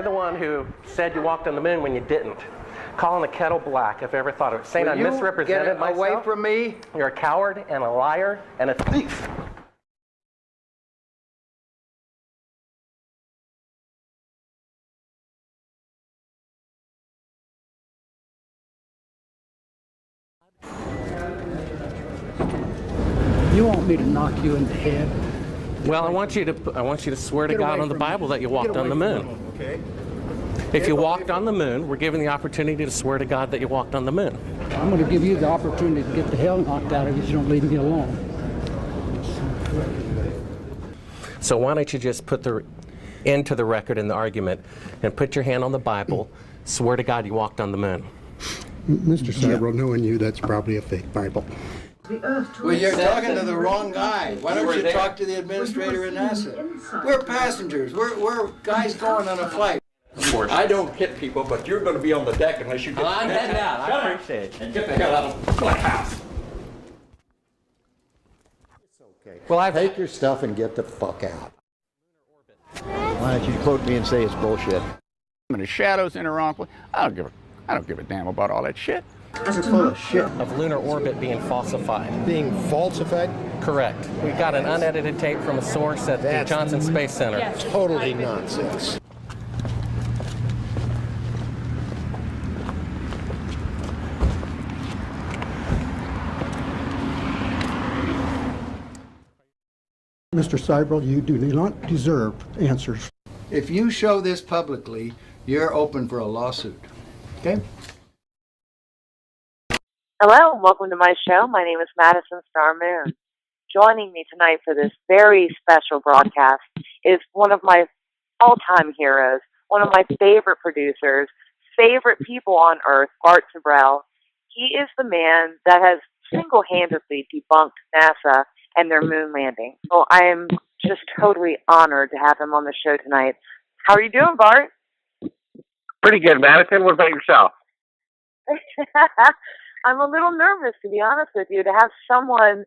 the one who said you walked on the moon when you didn't. Calling the kettle black, if I ever thought of it. Saying I misrepresented myself. Away from me. You're a coward and a liar and a thief. You want me to knock you in the head? Well, I want you to swear to God on the Bible that you walked on the moon. Okay. If you walked on the moon, we're given the opportunity to swear to God that you walked on the moon. I'm going to give you the opportunity to get the hell knocked out of you if you don't leave me alone. So why don't you just put the end to the record in the argument and put your hand on the Bible, swear to God you walked on the moon. Mr. Sibrel, knowing you, that's probably a fake Bible. Well, you're talking to the wrong guy. Why don't you talk to the administrator in NASA? We're passengers. We're guys going on a flight. I don't hit people, but you're going to be on the deck unless you get I'm heading out. I appreciate it. and get the hell out of my house. It's okay. Well, Take your stuff and get the fuck out. Why don't you quote me and say it's bullshit? And the shadows in the wrong place. I don't give a damn about all that shit. You're full of shit. of lunar orbit being falsified. Being falsified? Correct. We got an unedited tape from a source at the Johnson Space Center. Totally nonsense. Mr. Sibrel, you do not deserve answers. If you show this publicly, you're open for a lawsuit. Okay? Hello, and welcome to my show. My name is Madison Star Moon. Joining me tonight for this very special broadcast is one of my all-time heroes, one of my favorite producers, favorite people on Earth, Bart Sibrel. He is the man that has single-handedly debunked NASA and their moon landing. So I am just totally honored to have him on the show tonight. How are you doing, Bart? Pretty good, Madison. What about yourself? I'm a little nervous, to be honest with you, to have someone,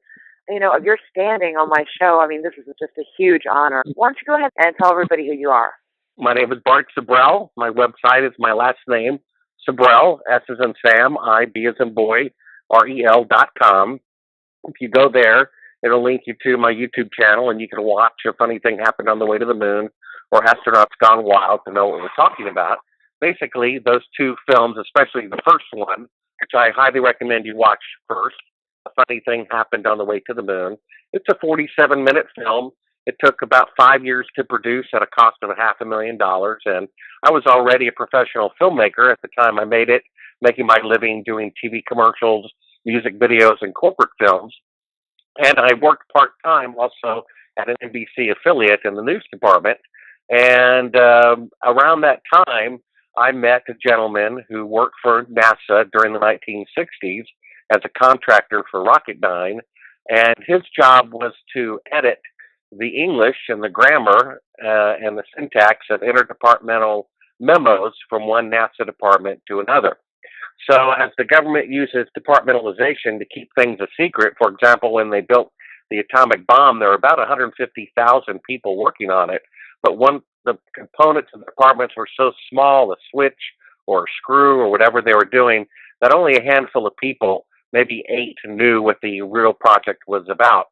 of your standing on my show. I mean, this is just a huge honor. Why don't you go ahead and tell everybody who you are? My name is Bart Sibrel. My website is my last name, Sibrel, S as in Sam, I, B as in boy, REL.com. If you go there, it'll link you to my YouTube channel, and you can watch A Funny Thing Happened on the Way to the Moon or Astronauts Gone Wild to know what we're talking about. Basically, those two films, especially the first one, which I highly recommend you watch first, A Funny Thing Happened on the Way to the Moon. It's a 47-minute film. It took about 5 years to produce at a cost of $500,000, and I was already a professional filmmaker at the time I made it, making my living doing TV commercials, music videos, and corporate films. And I worked part-time also at an NBC affiliate in the news department. And around that time, I met a gentleman who worked for NASA during the 1960s as a contractor for Rocketdyne, and his job was to edit the English and the grammar and the syntax of interdepartmental memos from one NASA department to another. So as the government uses departmentalization to keep things a secret, for example, when they built the atomic bomb, there were about 150,000 people working on it, but the components of the departments were so small, a switch or a screw or whatever they were doing, that only a handful of people, maybe 8, knew what the real project was about.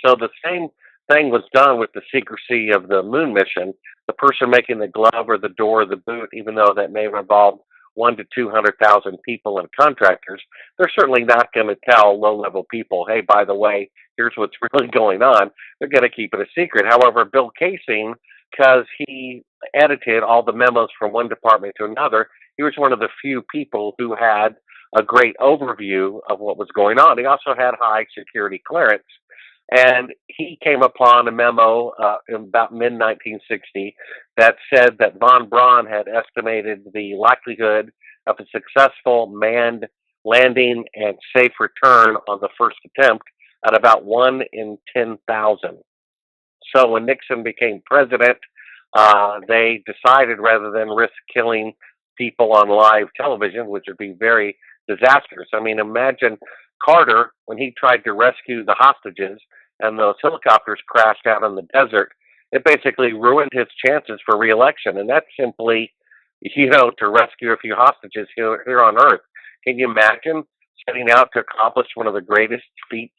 So the same thing was done with the secrecy of the moon mission. The person making the glove or the door or the boot, even though that may involve 100,000 to 200,000 people and contractors, they're certainly not going to tell low-level people, hey, by the way, here's what's really going on. They're going to keep it a secret. However, Bill Casing, because he edited all the memos from one department to another, he was one of the few people who had a great overview of what was going on. He also had high security clearance. And he came upon a memo in about mid-1960 that said that von Braun had estimated the likelihood of a successful manned landing and safe return on the first attempt at about 1 in 10,000. So when Nixon became president, they decided rather than risk killing people on live television, which would be very disastrous. I mean, imagine Carter, when he tried to rescue the hostages and those helicopters crashed out in the desert, it basically ruined his chances for re-election. And that's simply, to rescue a few hostages here on Earth. Can you imagine setting out to accomplish one of the greatest feats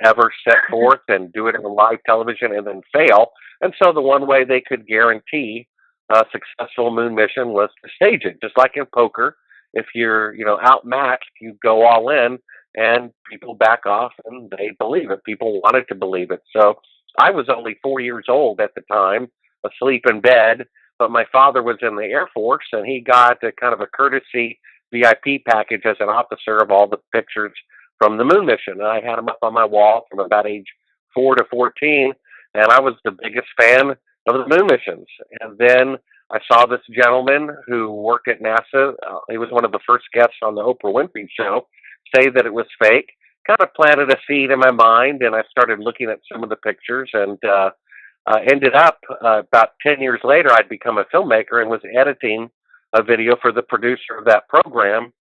ever set forth and do it on live television and then fail? And so the one way they could guarantee a successful moon mission was to stage it, just like in poker. If you're, outmatched, you go all in, and people back off, and they believe it. People wanted to believe it. So I was only 4 years old at the time, asleep in bed, but my father was in the Air Force, and he got a kind of a courtesy VIP package as an officer of all the pictures from the moon mission. And I had them up on my wall from about age 4 to 14, and I was the biggest fan of the moon missions. And then I saw this gentleman who worked at NASA. He was one of the first guests on the Oprah Winfrey Show, say that it was fake. Kind of planted a seed in my mind, and I started looking at some of the pictures, and ended up about 10 years later, I'd become a filmmaker and was editing a video for the producer of that program.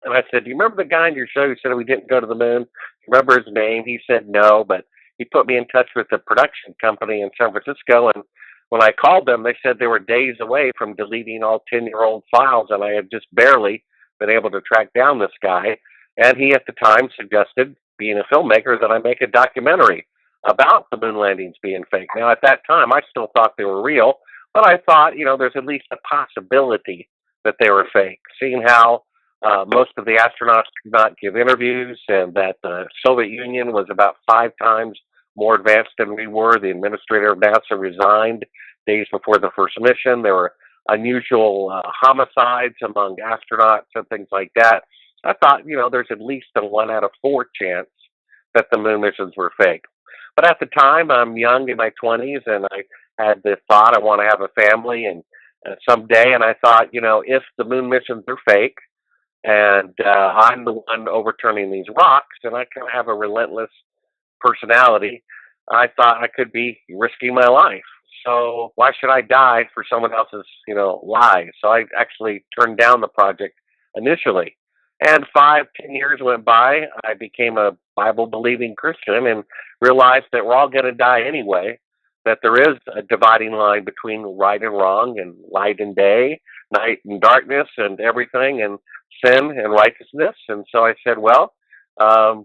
And I said, "Do you remember the guy on your show who said we didn't go to the moon? Remember his name?" He said no, but he put me in touch with the production company in San Francisco. And when I called them, they said they were days away from deleting all 10-year-old files, and I had just barely been able to track down this guy. And he, at the time, suggested, being a filmmaker, that I make a documentary about the moon landings being fake. Now, at that time, I still thought they were real, but I thought, there's at least a possibility that they were fake, seeing how most of the astronauts could not give interviews, and that the Soviet Union was about 5 times more advanced than we were. The administrator of NASA resigned days before the first mission. There were unusual homicides among astronauts and things like that. I thought, there's at least a 1 out of 4 chance that the moon missions were fake. But at the time, I'm young, in my 20s, and I had the thought I want to have a family and someday. And I thought, if the moon missions are fake, and I'm the one overturning these rocks, and I kind of have a relentless personality, I thought I could be risking my life. So why should I die for someone else's, lies? So I actually turned down the project initially. And 5-10 years went by. I became a Bible-believing Christian and realized that we're all going to die anyway, that there is a dividing line between right and wrong, and light and day, night and darkness, and everything, and sin and righteousness. And so I said, well,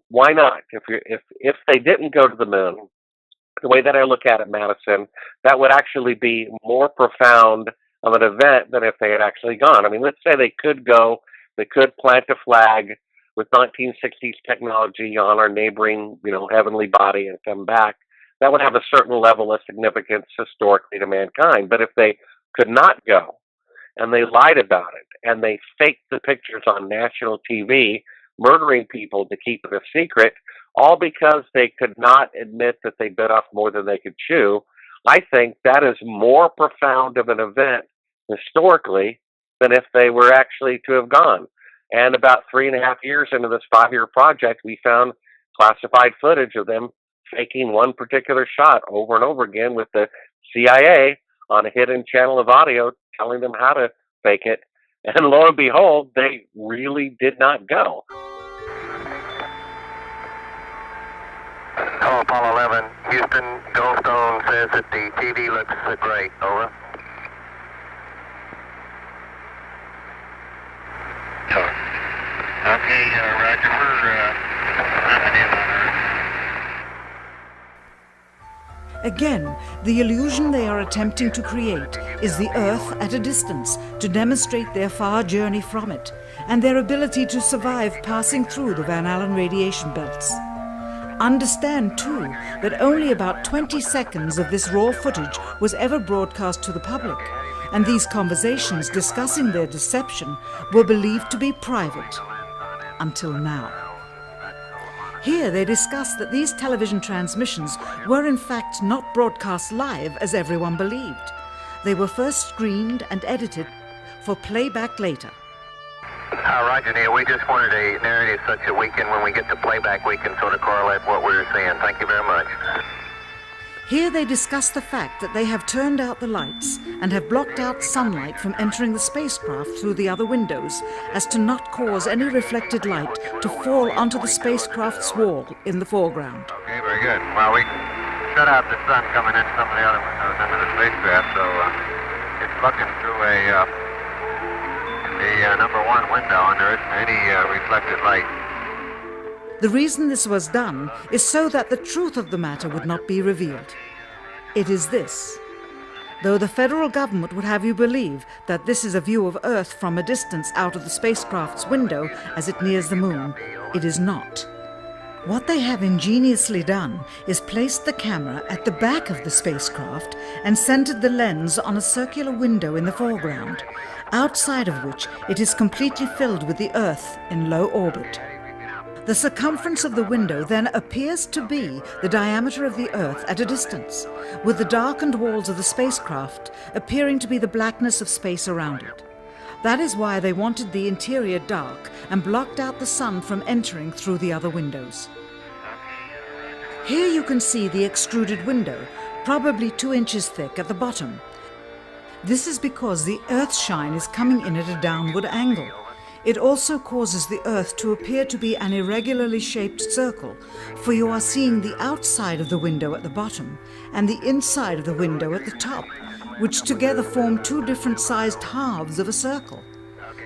why not? If they didn't go to the moon, the way that I look at it, Madison, that would actually be more profound of an event than if they had actually gone. I mean, let's say they could go, they could plant a flag with 1960s technology on our neighboring, heavenly body and come back. That would have a certain level of significance historically to mankind. But if they could not go, and they lied about it, and they faked the pictures on national TV, murdering people to keep it a secret, all because they could not admit that they bit off more than they could chew, I think that is more profound of an event historically than if they were actually to have gone. And about 3.5 years into this 5-year project, we found classified footage of them faking one particular shot over and over again with the CIA on a hidden channel of audio telling them how to fake it. And lo and behold, they really did not go. Hello, Apollo 11. Houston, Goldstone says that the TV looks great. Over. Okay, Roger. We're ramping in on Earth. Again, the illusion they are attempting to create is the Earth at a distance to demonstrate their far journey from it and their ability to survive passing through the Van Allen radiation belts. Understand, too, that only about 20 seconds of this raw footage was ever broadcast to the public, and these conversations discussing their deception were believed to be private. Until now. Here they discuss that these television transmissions were in fact not broadcast live as everyone believed. They were first screened and edited for playback later. Roger, Neil, we just wanted a narrative such that we can, when we get to playback, we can sort of correlate what we're seeing. Thank you very much. Here they discuss the fact that they have turned out the lights and have blocked out sunlight from entering the spacecraft through the other windows as to not cause any reflected light to fall onto the spacecraft's wall in the foreground. Okay, very good. Well, shut out the sun coming in some of the other windows into the spacecraft, so it's looking through the number one window, and there isn't any reflected light. The reason this was done is so that the truth of the matter would not be revealed. It is this. Though the federal government would have you believe that this is a view of Earth from a distance out of the spacecraft's window as it nears the moon, it is not. What they have ingeniously done is placed the camera at the back of the spacecraft and centered the lens on a circular window in the foreground, outside of which it is completely filled with the Earth in low orbit. The circumference of the window then appears to be the diameter of the Earth at a distance, with the darkened walls of the spacecraft appearing to be the blackness of space around it. That is why they wanted the interior dark and blocked out the sun from entering through the other windows. Here you can see the extruded window, probably 2 inches thick at the bottom. This is because the Earth's shine is coming in at a downward angle. It also causes the Earth to appear to be an irregularly shaped circle, for you are seeing the outside of the window at the bottom and the inside of the window at the top, which together form 2 different sized halves of a circle.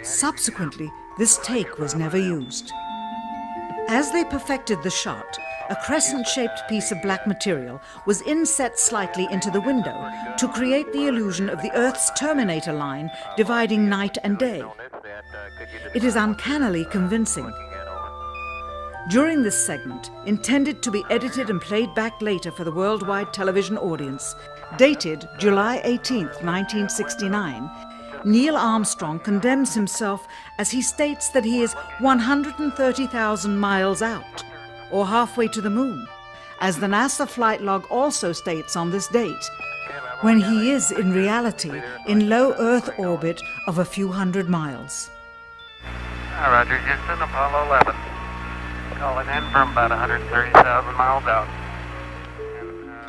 Subsequently, this take was never used. As they perfected the shot, a crescent-shaped piece of black material was inset slightly into the window to create the illusion of the Earth's terminator line dividing night and day. It is uncannily convincing. During this segment, intended to be edited and played back later for the worldwide television audience, dated July 18, 1969, Neil Armstrong condemns himself as he states that he is 130,000 miles out, or halfway to the moon, as the NASA flight log also states on this date, when he is in reality in low Earth orbit of a few hundred miles. Roger, Houston, Apollo 11. Calling in from about 130,000 miles out.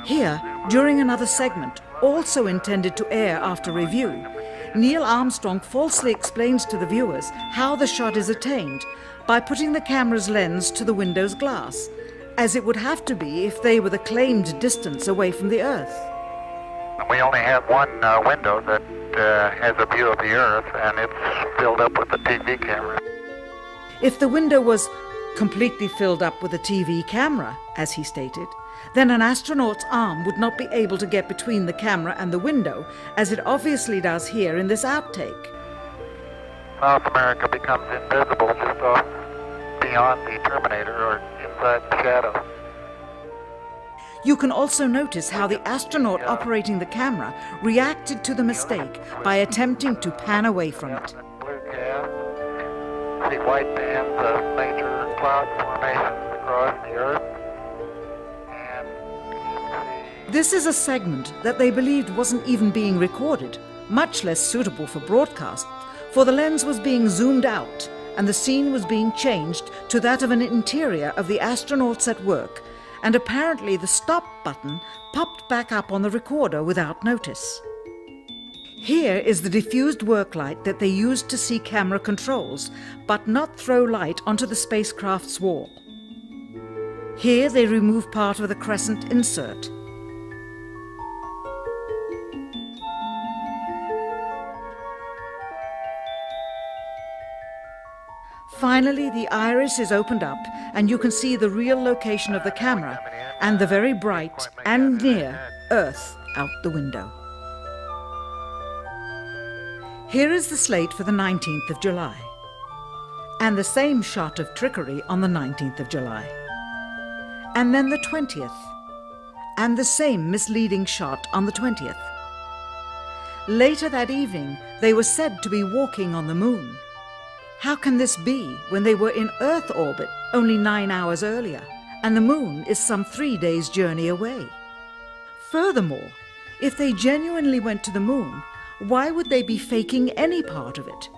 Here, during another segment, also intended to air after review, Neil Armstrong falsely explains to the viewers how the shot is attained by putting the camera's lens to the window's glass, as it would have to be if they were the claimed distance away from the Earth. We only have one window that has a view of the Earth, and it's filled up with the TV camera. If the window was completely filled up with a TV camera, as he stated, then an astronaut's arm would not be able to get between the camera and the window, as it obviously does here in this outtake. South America becomes invisible just off beyond the Terminator or inside the shadow. You can also notice how the astronaut operating the camera reacted to the mistake by attempting to pan away from it. Blue cast. See white bands of major cloud formations across the Earth. This is a segment that they believed wasn't even being recorded, much less suitable for broadcast, for the lens was being zoomed out and the scene was being changed to that of an interior of the astronauts at work, and apparently the stop button popped back up on the recorder without notice. Here is the diffused work light that they used to see camera controls, but not throw light onto the spacecraft's wall. Here they remove part of the crescent insert. Finally, the iris is opened up and you can see the real location of the camera and the very bright and near Earth out the window. Here is the slate for the 19th of July, and the same shot of trickery on the 19th of July, and then the 20th, and the same misleading shot on the 20th. Later that evening, they were said to be walking on the moon. How can this be when they were in Earth orbit only 9 hours earlier, and the moon is some 3 days' journey away? Furthermore, if they genuinely went to the moon, why would they be faking any part of it?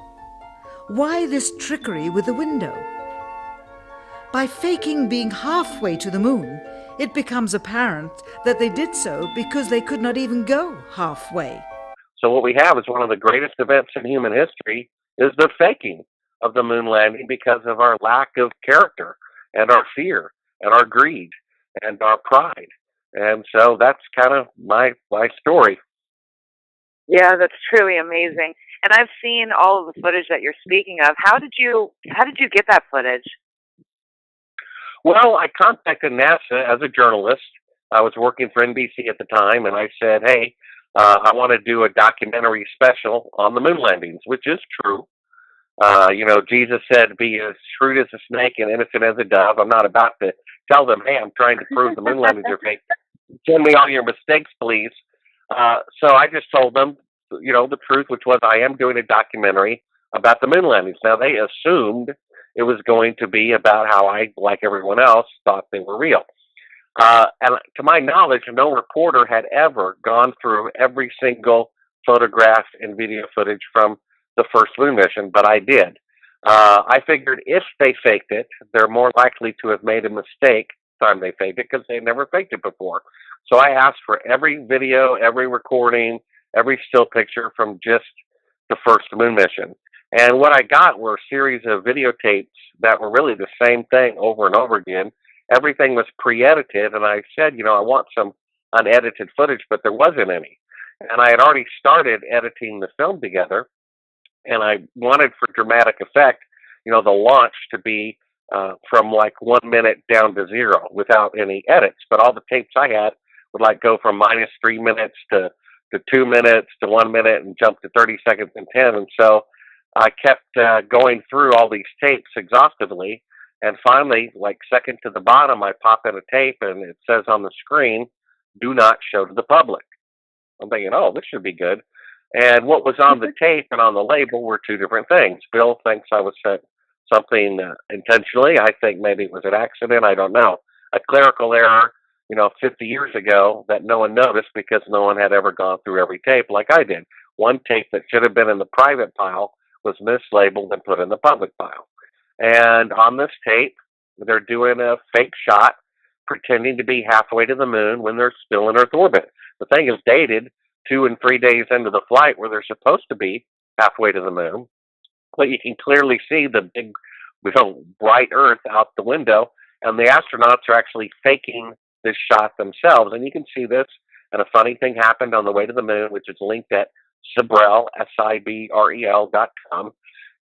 Why this trickery with the window? By faking being halfway to the moon, it becomes apparent that they did so because they could not even go halfway. So what we have is one of the greatest events in human history is the faking of the moon landing because of our lack of character and our fear and our greed and our pride. And so that's kind of my story. Yeah, that's truly amazing. And I've seen all of the footage that you're speaking of. How did you get that footage? Well, I contacted NASA as a journalist. I was working for NBC at the time, and I said, hey, I want to do a documentary special on the moon landings, which is true. Jesus said, be as shrewd as a snake and innocent as a dove. I'm not about to tell them, hey, I'm trying to prove the moon landings are fake. Send me all your mistakes, please. So I just told them, the truth, which was I am doing a documentary about the moon landings. Now, they assumed it was going to be about how I, like everyone else, thought they were real. And to my knowledge, no reporter had ever gone through every single photograph and video footage from the first moon mission, but I did. I figured if they faked it, they're more likely to have made a mistake the time they faked it because they never faked it before. So I asked for every video, every recording, every still picture from just the first moon mission. And what I got were a series of videotapes that were really the same thing over and over again. Everything was pre-edited, and I said, I want some unedited footage, but there wasn't any. And I had already started editing the film together, and I wanted for dramatic effect, the launch to be from like 1 minute down to 0 without any edits. But all the tapes I had would go from -3 minutes to 2 minutes to 1 minute and jump to 30 seconds and 10. And so I kept going through all these tapes exhaustively. And finally, second to the bottom, I pop in a tape and it says on the screen, do not show to the public. I'm thinking, oh, this should be good. And what was on the tape and on the label were two different things. Bill thinks I was sent something intentionally. I think maybe it was an accident. I don't know. A clerical error, 50 years ago that no one noticed because no one had ever gone through every tape like I did. One tape that should have been in the private pile was mislabeled and put in the public pile. And on this tape, they're doing a fake shot pretending to be halfway to the moon when they're still in Earth orbit. The thing is dated 2 and 3 days into the flight where they're supposed to be halfway to the moon. But you can clearly see the big, bright Earth out the window, and the astronauts are actually faking this shot themselves. And you can see this, and a funny thing happened on the way to the moon, which is linked at Sibrel, Sibrel.com.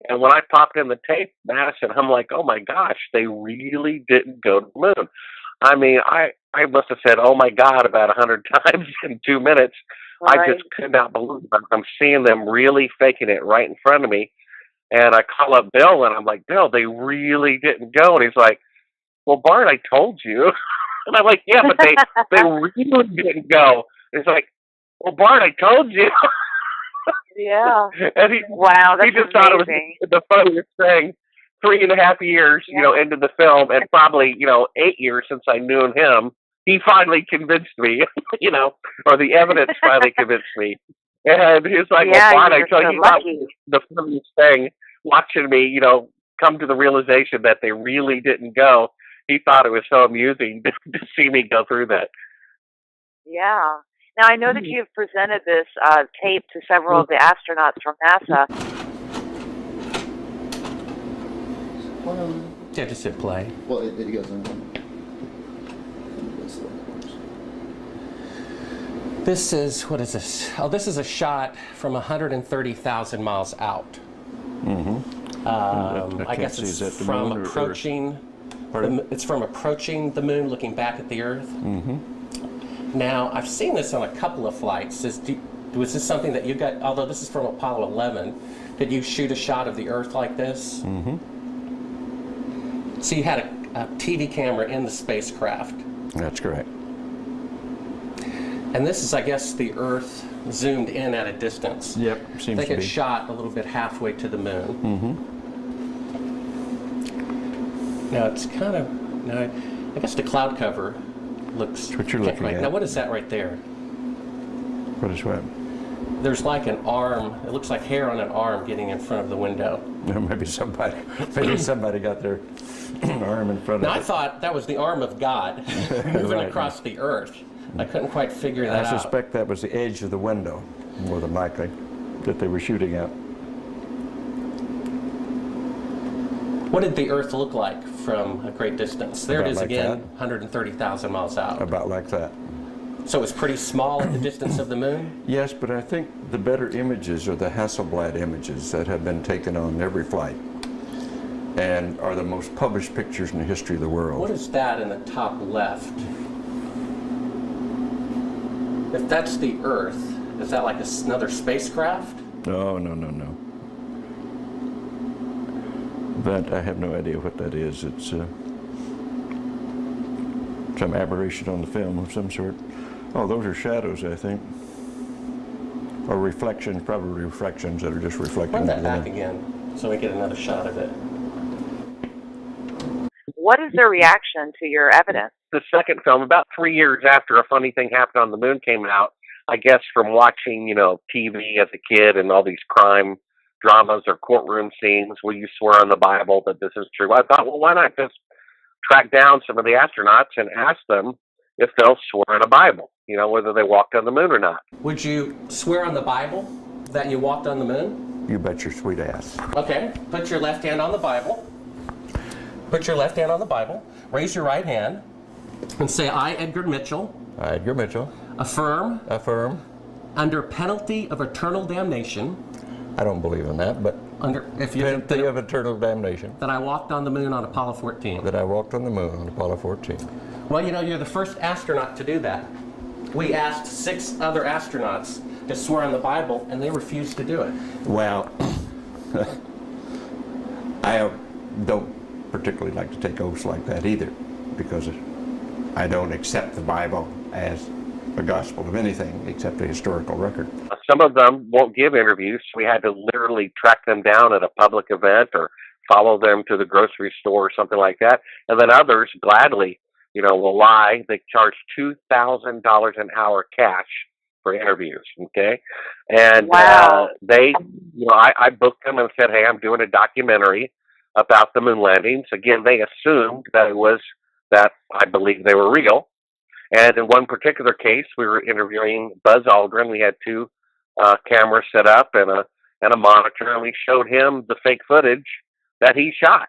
And when I popped in the tape, Madison, I'm like, oh my gosh, they really didn't go to the moon. I mean, I must have said, oh my God, about 100 times in 2 minutes. Right. I just could not believe it. I'm seeing them really faking it right in front of me. And I call up Bill and I'm like, Bill, they really didn't go. And he's like, well, Bart, I told you. And I'm like, yeah, but they really didn't go. And he's like, well, Bart, I told you. Yeah. And he just thought it was the funniest thing. 3.5 years, into the film, and probably, 8 years since I knew him, he finally convinced me, or the evidence finally convinced me. And he's like, well, Bart, I tell you, the funniest thing, watching me, come to the realization that they really didn't go. He thought it was so amusing to see me go through that. Yeah. Now, I know that you've presented this tape to several of the astronauts from NASA. Yeah, just hit play. Well, it goes on. This is, what is this? Oh, this is a shot from 130,000 miles out. Mm-hmm. I guess it's from approaching. It's from approaching the moon, looking back at the Earth. Mm-hmm. Now, I've seen this on a couple of flights. Was this something that you got? Although this is from Apollo 11, did you shoot a shot of the Earth like this? Mm-hmm. So you had a TV camera in the spacecraft. That's correct. And this is, I guess, the Earth zoomed in at a distance. Yep, seems to be. I think it's shot a little bit halfway to the moon. Mm-hmm. Now it's kind of, I guess the cloud cover looks. That's what you're looking at. Now what is that right there? What is what? There's like an arm. It looks like hair on an arm getting in front of the window. Maybe somebody got their arm in front of it. Now I thought that was the arm of God moving across the Earth. I couldn't quite figure that out. I suspect that was the edge of the window, more than likely, that they were shooting at. What did the Earth look like from a great distance? There it is again, 130,000 miles out. About like that. So it's pretty small at the distance of the moon? Yes, but I think the better images are the Hasselblad images that have been taken on every flight and are the most published pictures in the history of the world. What is that in the top left? If that's the Earth, is that like another spacecraft? No. That, I have no idea what that is. It's some aberration on the film of some sort. Oh, those are shadows, I think. Or reflections, probably reflections that are just reflecting. Run that back again so we get another shot of it. What is their reaction to your evidence? The second film, about 3 years after A Funny Thing Happened on the Moon came out, I guess from watching, TV as a kid and all these crime dramas or courtroom scenes where you swear on the Bible that this is true, I thought, well, why not just track down some of the astronauts and ask them if they'll swear on a Bible, whether they walked on the moon or not. Would you swear on the Bible that you walked on the moon? You bet your sweet ass. Okay, put your left hand on the Bible. Put your left hand on the Bible. Raise your right hand and say, I, Edgar Mitchell. I, Edgar Mitchell. Affirm. Affirm. Under penalty of eternal damnation. I don't believe in that, but penalty of eternal damnation. That I walked on the moon on Apollo 14. That I walked on the moon on Apollo 14. Well, you're the first astronaut to do that. We asked 6 other astronauts to swear on the Bible, and they refused to do it. Well, I don't particularly like to take oaths like that either, because I don't accept the Bible as a gospel of anything except a historical record. Some of them won't give interviews. We had to literally track them down at a public event or follow them to the grocery store or something like that. And then others gladly, will lie. They charge $2,000 an hour cash for interviews. Okay. And wow. I booked them and said, hey, I'm doing a documentary about the moon landings. Again, they assumed that I believe they were real. And in one particular case, we were interviewing Buzz Aldrin. We had 2 cameras set up and a monitor, and we showed him the fake footage that he shot.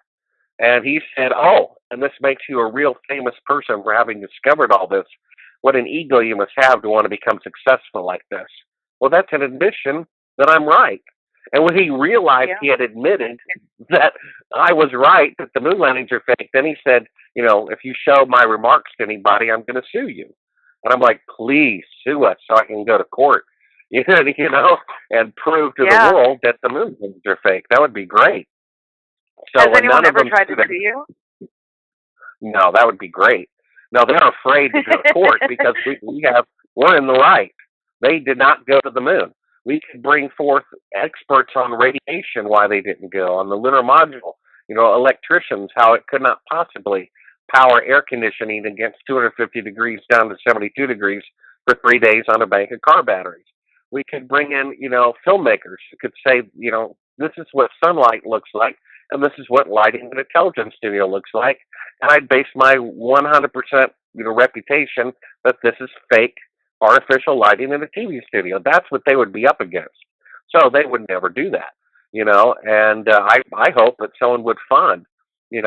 And he said, oh, and this makes you a real famous person for having discovered all this. What an ego you must have to want to become successful like this. Well, that's an admission that I'm right. And when he realized he had admitted that I was right, that the moon landings are fake, then he said, if you show my remarks to anybody, I'm going to sue you. And I'm like, please sue us so I can go to court, and prove to the world that the moon landings are fake. That would be great. So has anyone ever tried to sue you? No, that would be great. No, they're afraid to go to court because we're in the right. They did not go to the moon. We could bring forth experts on radiation, why they didn't go, on the lunar module, electricians, how it could not possibly power air conditioning against 250 degrees down to 72 degrees for 3 days on a bank of car batteries. We could bring in, filmmakers who could say, this is what sunlight looks like, and this is what lighting in a television studio looks like. And I'd base my 100%, reputation that this is fake artificial lighting in a TV studio. That's what they would be up against. So they would never do that, and I hope that someone would fund, an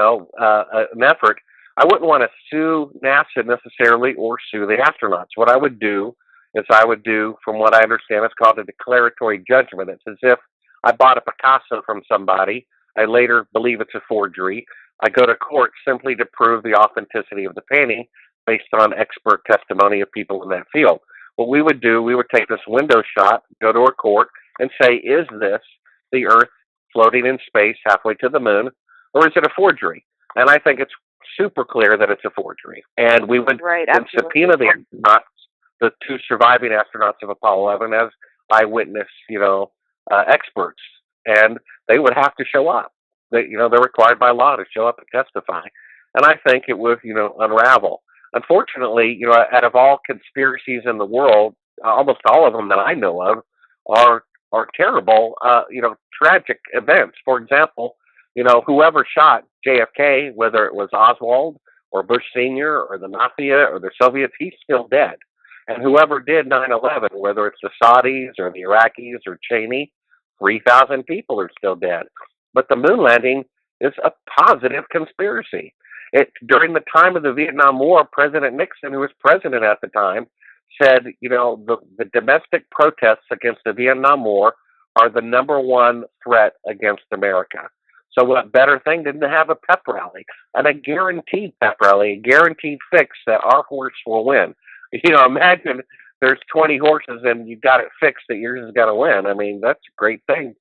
effort. I wouldn't want to sue NASA necessarily or sue the astronauts. What I would do is from what I understand, it's called a declaratory judgment. It's as if I bought a Picasso from somebody. I later believe it's a forgery. I go to court simply to prove the authenticity of the painting based on expert testimony of people in that field. What we would do, we would take this window shot, go to a court, and say, is this the Earth floating in space halfway to the moon, or is it a forgery? And I think it's super clear that it's a forgery. And we would subpoena the astronauts, the 2 surviving astronauts of Apollo 11, as eyewitness, experts, and they would have to show up. They're required by law to show up and testify. And I think it would, unravel. Unfortunately, out of all conspiracies in the world, almost all of them that I know of are terrible, tragic events. For example, whoever shot JFK, whether it was Oswald or Bush Sr. or the Mafia or the Soviets, he's still dead. And whoever did 9/11, whether it's the Saudis or the Iraqis or Cheney, 3,000 people are still dead. But the moon landing is a positive conspiracy. During the time of the Vietnam War, President Nixon, who was president at the time, said, the domestic protests against the Vietnam War are the number one threat against America. So what better thing than to have a pep rally, and a guaranteed pep rally, a guaranteed fix that our horse will win. Imagine there's 20 horses and you got it fixed that yours is going to win. I mean, that's a great thing,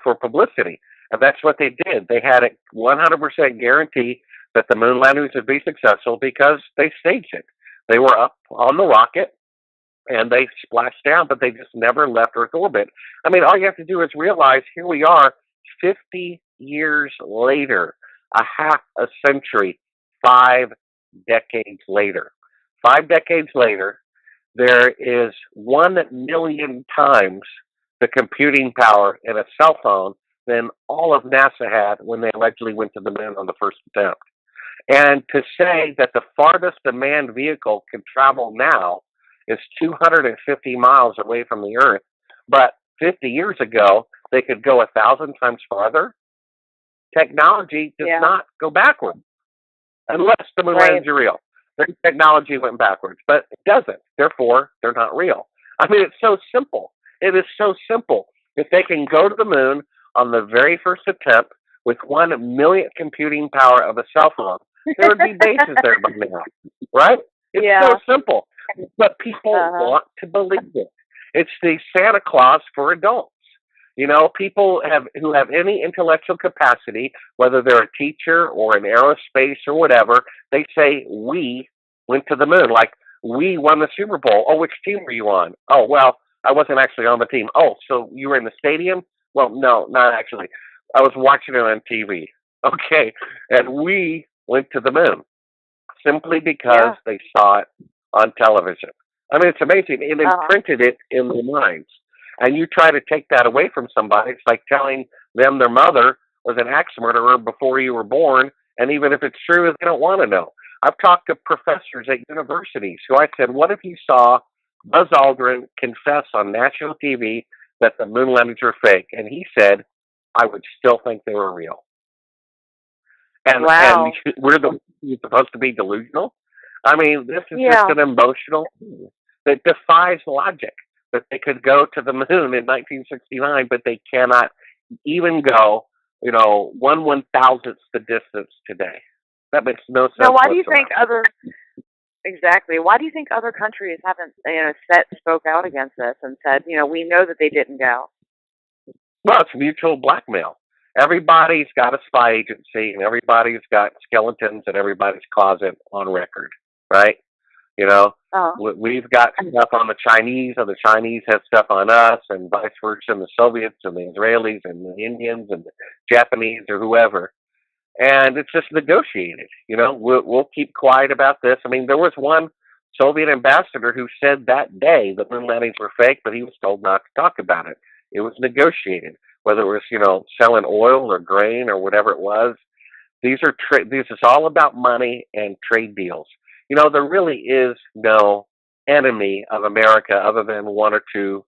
for publicity. And that's what they did. They had a 100% guarantee that the moon landings would be successful because they staged it. They were up on the rocket and they splashed down, but they just never left Earth orbit. I mean, all you have to do is realize here we are 50 years later, a half a century, 5 decades later. 5 decades later, there is 1 million times the computing power in a cell phone than all of NASA had when they allegedly went to the moon on the first attempt. And to say that the farthest a manned vehicle can travel now is 250 miles away from the Earth, but 50 years ago, they could go 1,000 times farther. Technology does not go backwards, unless the moon landings are real. Their technology went backwards, but it doesn't. Therefore, they're not real. I mean, it's so simple. It is so simple. If they can go to the moon on the very first attempt with 1 millionth computing power of a cell phone, there would be bases there by now, right? It's so simple. But people want to believe it. It's the Santa Claus for adults. People who have any intellectual capacity, whether they're a teacher or in aerospace or whatever, they say, we went to the moon. Like, we won the Super Bowl. Oh, which team were you on? Oh, well, I wasn't actually on the team. Oh, so you were in the stadium? Well, no, not actually. I was watching it on TV. Okay. And we went to the moon simply because they saw it on television. I mean, it's amazing. It imprinted it in their minds. And you try to take that away from somebody, it's like telling them their mother was an axe murderer before you were born, and even if it's true, they don't want to know. I've talked to professors at universities who I said, what if you saw Buzz Aldrin confess on national TV that the moon landings were fake? And he said, I would still think they were real. And, and we're supposed to be delusional? I mean, this is just an emotional thing that defies logic. That they could go to the moon in 1969, but they cannot even go, 1/1000th the distance today. That makes no sense. Now, why do you think Why do you think other countries haven't, spoke out against this and said, we know that they didn't go? Well, it's mutual blackmail. Everybody's got a spy agency, and everybody's got skeletons in everybody's closet on record, right? We've got stuff on the Chinese, and the Chinese have stuff on us, and vice versa, and the Soviets, and the Israelis, and the Indians, and the Japanese, or whoever. And it's just negotiated. We'll keep quiet about this. I mean, there was one Soviet ambassador who said that day that moon landings were fake, but he was told not to talk about it. It was negotiated, whether it was, selling oil or grain or whatever it was. This is all about money and trade deals. There really is no enemy of America other than 1 or 2,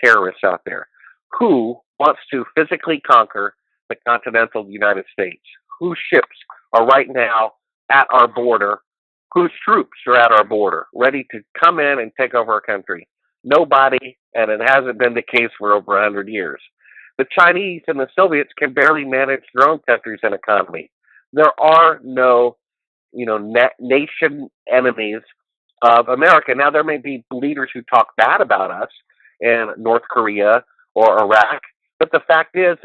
terrorists out there. Who wants to physically conquer the continental United States? Whose ships are right now at our border? Whose troops are at our border, ready to come in and take over our country? Nobody, and it hasn't been the case for over 100 years. The Chinese and the Soviets can barely manage their own countries and economy. There are no nation enemies of America. Now, there may be leaders who talk bad about us in North Korea or Iraq, but the fact is,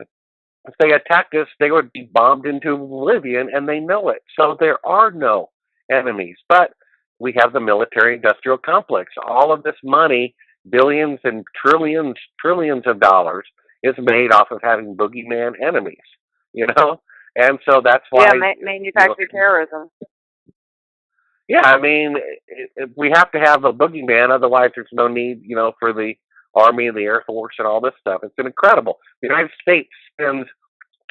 if they attacked us, they would be bombed into oblivion, and they know it. So there are no enemies. But we have the military-industrial complex. All of this money, billions and trillions of dollars, is made off of having boogeyman enemies, And so that's why... Yeah, manufactured terrorism. Yeah, I mean, we have to have a boogeyman, otherwise there's no need, for the Army and the Air Force and all this stuff. It's incredible. The United States spends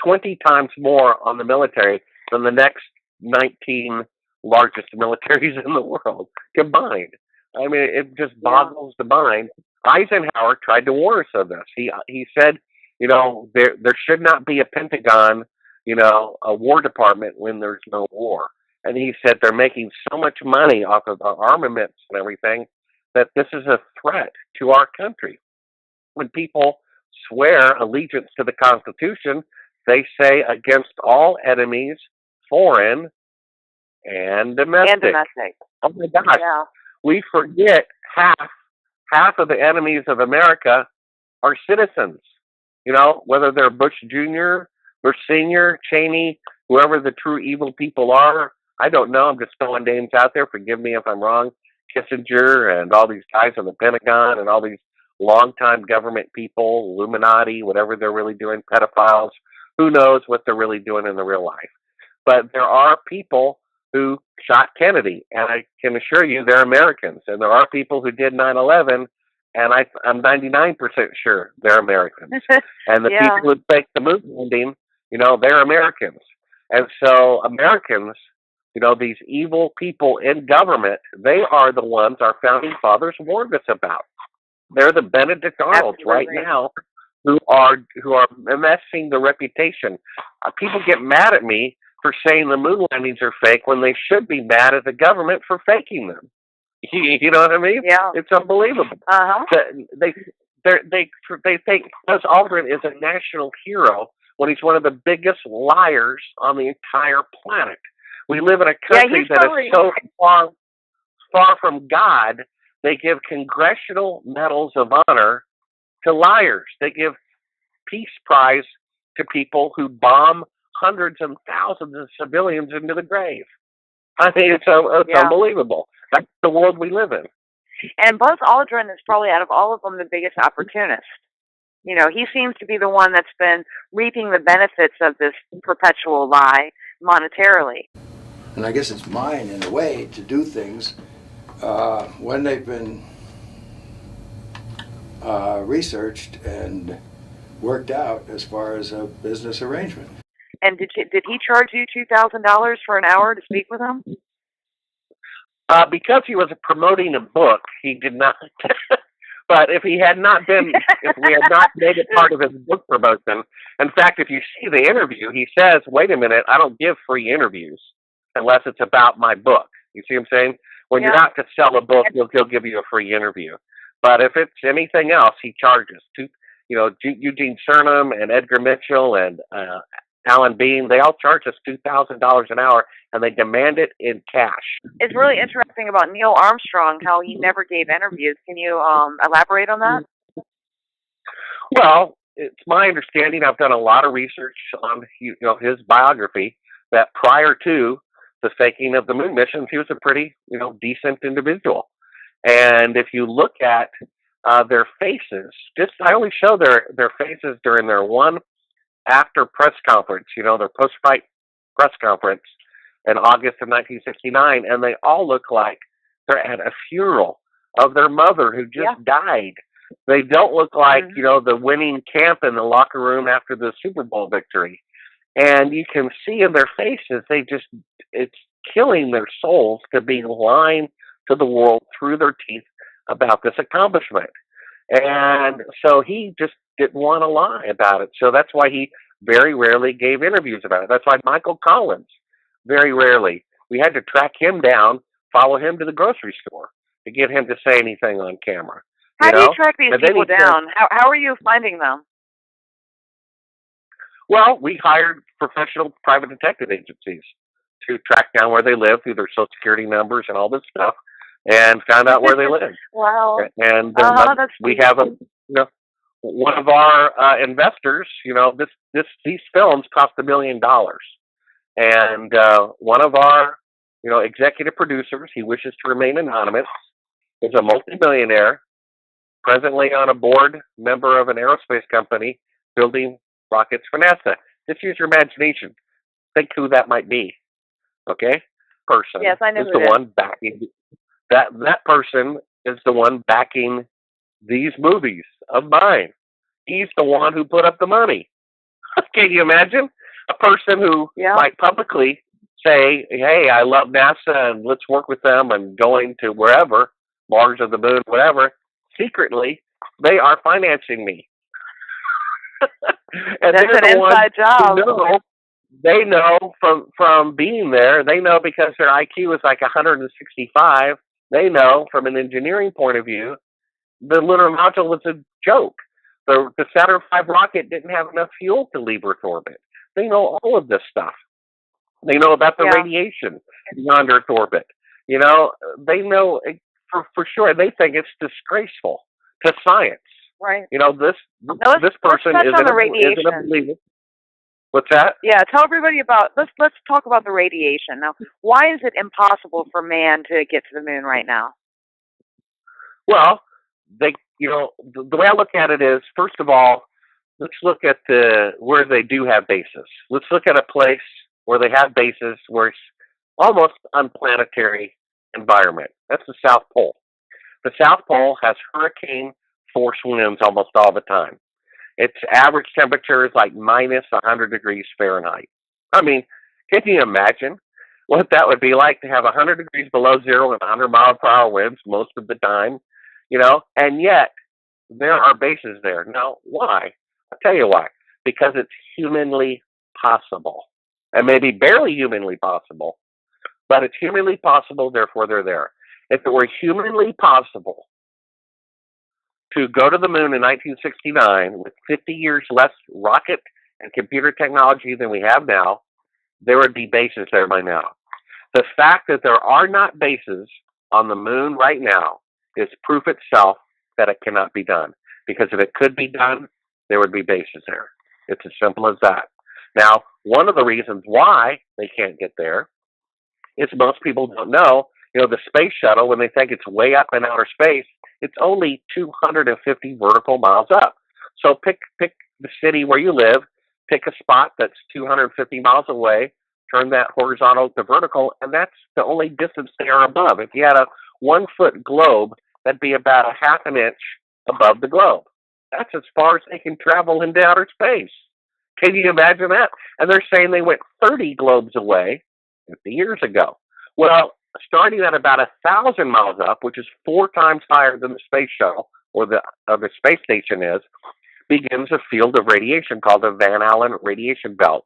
20 times more on the military than the next 19 largest militaries in the world combined. I mean, it just boggles the mind. Eisenhower tried to warn us of this. He said, there should not be a Pentagon, a War Department when there's no war. And he said they're making so much money off of armaments and everything that this is a threat to our country. When people swear allegiance to the Constitution, they say against all enemies, foreign and domestic. And domestic. Oh my gosh. Yeah. We forget half of the enemies of America are citizens. You know, whether they're Bush Jr., Bush Sr., Cheney, whoever the true evil people are, I don't know. I'm just throwing names out there. Forgive me if I'm wrong. Kissinger and all these guys in the Pentagon and all these longtime government people, Illuminati, whatever they're really doing, pedophiles. Who knows what they're really doing in the real life? But there are people who shot Kennedy, and I can assure you they're Americans. And there are people who did 9/11, and I'm 99% sure they're Americans. And the people who fake the moon landing, you know, they're Americans. And so Americans, you know, these evil people in government, they are the ones our founding fathers warned us about. They're the Benedict Arnolds right now who are messing the reputation. People get mad at me for saying the moon landings are fake when they should be mad at the government for faking them. You know what I mean? Yeah. It's unbelievable. Uh-huh. They think Buzz Aldrin is a national hero when he's one of the biggest liars on the entire planet. We live in a country that is so far from God, they give congressional medals of honor to liars. They give peace prize to people who bomb hundreds and thousands of civilians into the grave. I mean, it's unbelievable. That's the world we live in. And Buzz Aldrin is probably, out of all of them, the biggest opportunist. You know, he seems to be the one that's been reaping the benefits of this perpetual lie monetarily. And I guess it's mine, in a way, to do things when they've been researched and worked out as far as a business arrangement. And did he charge you $2,000 for an hour to speak with him? Because he was promoting a book, he did not. But if we had not made it part of his book promotion, in fact, if you see the interview, he says, "Wait a minute, I don't give free interviews unless it's about my book." You see what I'm saying? When you're out to sell a book, he'll give you a free interview. But if it's anything else, he charges. Eugene Cernum and Edgar Mitchell and Alan Bean, they all charge us $2,000 an hour, and they demand it in cash. It's really interesting about Neil Armstrong, how he never gave interviews. Can you elaborate on that? Well, it's my understanding, I've done a lot of research on his biography, that prior to the faking of the moon missions, he was a pretty decent individual. And if you look at their faces, I only show their faces during their one after press conference, their post-fight press conference in August of 1969, and they all look like they're at a funeral of their mother who just died. They don't look like, the winning camp in the locker room after the Super Bowl victory. And you can see in their faces, it's killing their souls to be lying to the world through their teeth about this accomplishment. And so he just didn't want to lie about it. So that's why he very rarely gave interviews about it. That's why Michael Collins, very rarely. We had to track him down, follow him to the grocery store to get him to say anything on camera. How do you track these people down? How are you finding them? Well, we hired professional private detective agencies to track down where they live through their Social Security numbers and all this stuff, and found out where they live. Wow. And we have one of our investors. These films cost $1 million, and one of our executive producers, he wishes to remain anonymous, is a multimillionaire, presently on a board member of an aerospace company building rockets for NASA. Just use your imagination. Think who that might be. Okay? Person. Yes, I know is who the one backing that person is the one backing these movies of mine. He's the one who put up the money. Can you imagine? A person who might publicly say, "Hey, I love NASA and let's work with them and going to wherever, Mars or the moon, whatever." Secretly, they are financing me. And that's an inside job. They know from being there. They know because their IQ is like 165. They know from an engineering point of view, the lunar module was a joke. The Saturn V rocket didn't have enough fuel to leave Earth orbit. They know all of this stuff. They know about the radiation beyond Earth orbit. You know, they know for sure. They think it's disgraceful to science. Right. You know, this person let's touch on the isn't radiation. a believer. What's that? Yeah, tell everybody about let's talk about the radiation. Now, why is it impossible for man to get to the moon right now? Well, the way I look at it is, first of all, let's look at where they do have bases. Let's look at a place where they have bases where it's almost unplanetary environment. That's the South Pole. The South Pole has hurricane force winds almost all the time. Its average temperature is like minus 100 degrees Fahrenheit. I mean, can you imagine what that would be like to have 100 degrees below zero and 100 mile per hour winds most of the time? You know, and yet there are bases there. Now, why? I'll tell you why. Because it's humanly possible. And maybe barely humanly possible, but it's humanly possible, therefore they're there. If it were humanly possible to go to the moon in 1969 with 50 years less rocket and computer technology than we have now, there would be bases there by now. The fact that there are not bases on the moon right now is proof itself that it cannot be done. Because if it could be done, there would be bases there. It's as simple as that. Now, one of the reasons why they can't get there is most people don't know, you know, the space shuttle, when they think it's way up in outer space, it's only 250 vertical miles up. So pick the city where you live, pick a spot that's 250 miles away, turn that horizontal to vertical, and that's the only distance they are above. If you had a 1 foot globe, that'd be about a half an inch above the globe. That's as far as they can travel into outer space. Can you imagine that? And they're saying they went 30 globes away 50 years ago. Well, starting at about 1,000 miles up, which is 4 times higher than the space shuttle or the space station is, begins a field of radiation called the Van Allen radiation belt,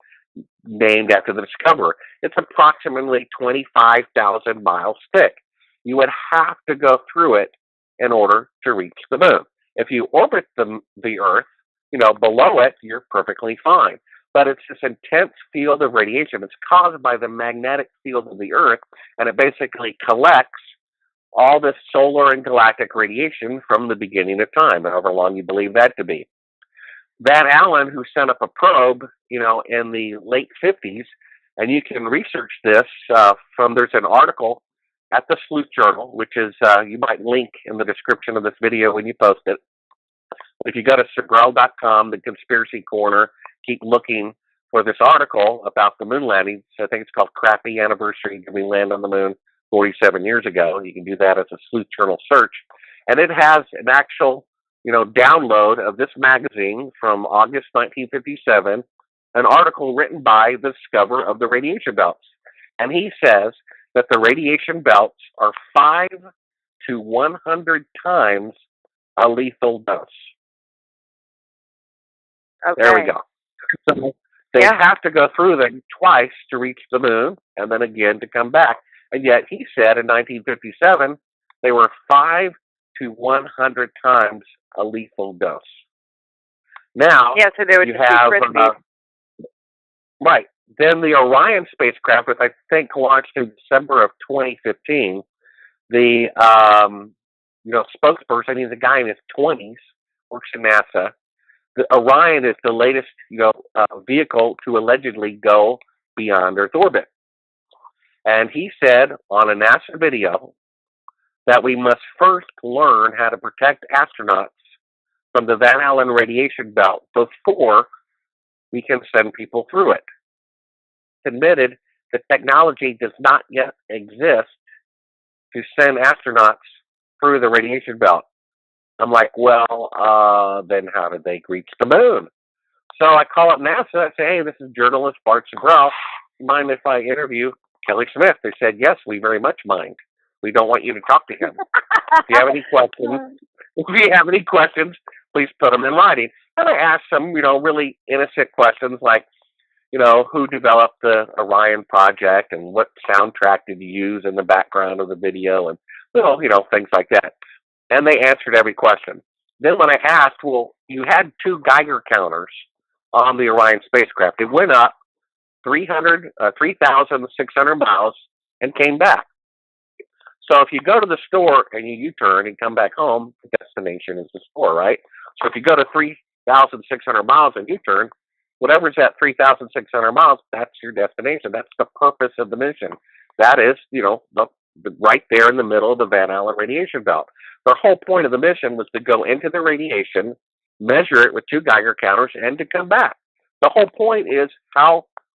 named after the discoverer. It's approximately 25,000 miles thick. You would have to go through it in order to reach the moon. If you orbit the Earth, you know, below it, you're perfectly fine. But it's this intense field of radiation. It's caused by the magnetic field of the Earth, and it basically collects all this solar and galactic radiation from the beginning of time, however long you believe that to be. Van Allen, who sent up a probe, you know, in the late 50s, and you can research this there's an article at the Sleuth Journal, which is, you might link in the description of this video when you post it. If you go to Sibrel.com, the Conspiracy Corner, keep looking for this article about the moon landing. I think it's called Crappy Anniversary. Did we land on the moon 47 years ago? You can do that as a Sleuth Journal search. And it has an actual, you know, download of this magazine from August 1957, an article written by the discoverer of the radiation belts. And he says that the radiation belts are 5 to 100 times a lethal dose. Okay. There we go. So they have to go through them twice to reach the moon, and then again to come back. And yet he said in 1957 they were 5 to 100 times a lethal dose. Now, so there would you have right. Then the Orion spacecraft, which I think launched in December of 2015, the spokesperson, he's a guy in his 20s, works in NASA. The Orion is the latest vehicle to allegedly go beyond Earth orbit. And he said on a NASA video that we must first learn how to protect astronauts from the Van Allen radiation belt before we can send people through it. Admitted the technology does not yet exist to send astronauts through the radiation belt. I'm like, well, then how did they reach the moon? So I call up NASA and say, hey, this is journalist Bart Sibrel. Mind if I interview Kelly Smith? They said, yes, we very much mind. We don't want you to talk to him. If you have any questions, please put them in writing. And I asked some, really innocent questions like, who developed the Orion project and what soundtrack did you use in the background of the video and Well, things like that. And they answered every question. Then when I asked, well, you had two Geiger counters on the Orion spacecraft. It went up 3,600 miles and came back. So if you go to the store and you U-turn and come back home, the destination is the store, right? So if you go to 3,600 miles and U-turn, whatever's at 3,600 miles, that's your destination. That's the purpose of the mission. That is, right there in the middle of the Van Allen radiation belt. The whole point of the mission was to go into the radiation, measure it with two Geiger counters, and to come back. The whole point is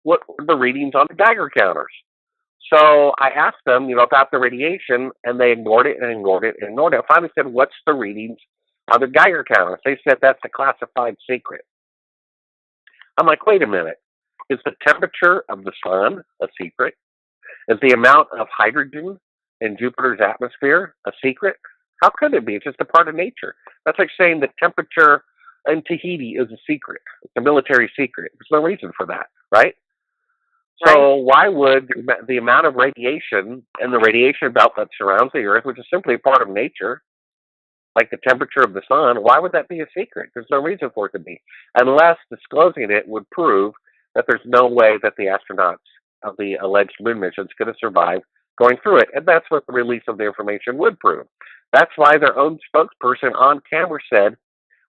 what were the readings on the Geiger counters? So I asked them, about the radiation, and they ignored it and ignored it and ignored it. I finally said, what's the readings on the Geiger counters? They said that's a classified secret. I'm like, wait a minute. Is the temperature of the sun a secret? Is the amount of hydrogen in Jupiter's atmosphere a secret? How could it be? It's just a part of nature. That's like saying the temperature in Tahiti is a secret. It's a military secret. There's no reason for that, right? So why would the amount of radiation in the radiation belt that surrounds the Earth, which is simply a part of nature, like the temperature of the sun, why would that be a secret? There's no reason for it to be, unless disclosing it would prove that there's no way that the astronauts of the alleged moon mission is going to survive going through it. And that's what the release of the information would prove. That's why their own spokesperson on camera said,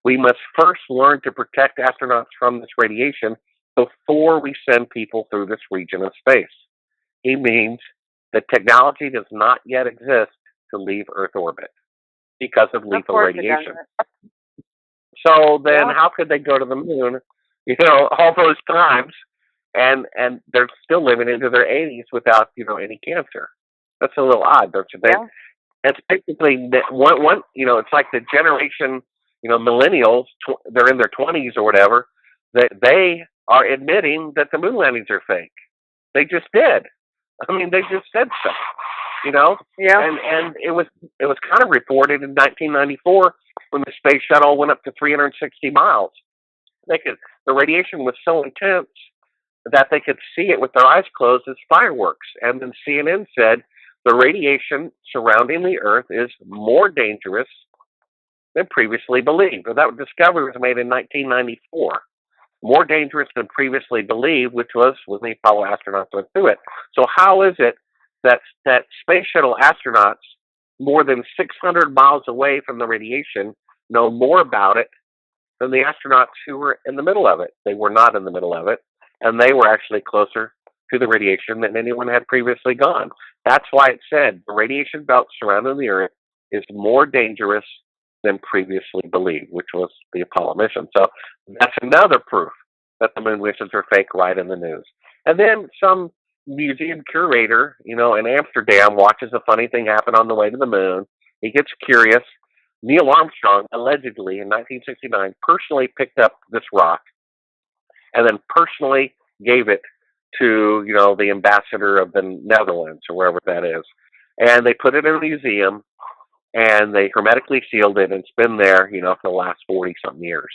we must first learn to protect astronauts from this radiation before we send people through this region of space. He means the technology does not yet exist to leave Earth orbit because of lethal radiation. So then how could they go to the moon, all those times, and they're still living into their 80s without, any cancer? That's a little odd, don't you think? Yeah. It's basically one, it's like the generation, millennials, they're in their 20s or whatever, that they are admitting that the moon landings are fake. They just did. I mean, they just said so. Yeah. And it was kind of reported in 1994 when the space shuttle went up to 360 miles. The radiation was so intense that they could see it with their eyes closed as fireworks. And then CNN said the radiation surrounding the Earth is more dangerous than previously believed. That discovery was made in 1994. More dangerous than previously believed, which was when the Apollo astronauts went through it. So how is it that space shuttle astronauts more than 600 miles away from the radiation know more about it than the astronauts who were in the middle of it? They were not in the middle of it, and they were actually closer to the radiation than anyone had previously gone. That's why it said the radiation belt surrounding the Earth is more dangerous than previously believed, which was the Apollo mission. So that's another proof that the moon missions are fake, right in the news. And then some museum curator, in Amsterdam watches a funny thing happen on the way to the moon. He gets curious. Neil Armstrong, allegedly in 1969, personally picked up this rock and then personally gave it to, the ambassador of the Netherlands or wherever that is. And they put it in a museum and they hermetically sealed it, and it's been there, for the last 40-something years.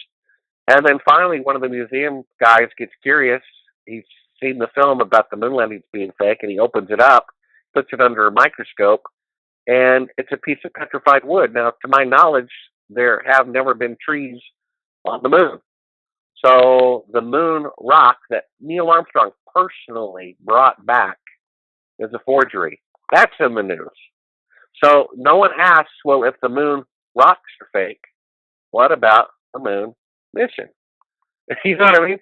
And then finally, one of the museum guys gets curious. He's seen the film about the moon landings being fake, and he opens it up, puts it under a microscope, and it's a piece of petrified wood. Now, to my knowledge, there have never been trees on the moon. So the moon rock that Neil Armstrong personally brought back is a forgery. That's in the news. So no one asks, well, if the moon rocks are fake, what about the moon mission? You know what I mean?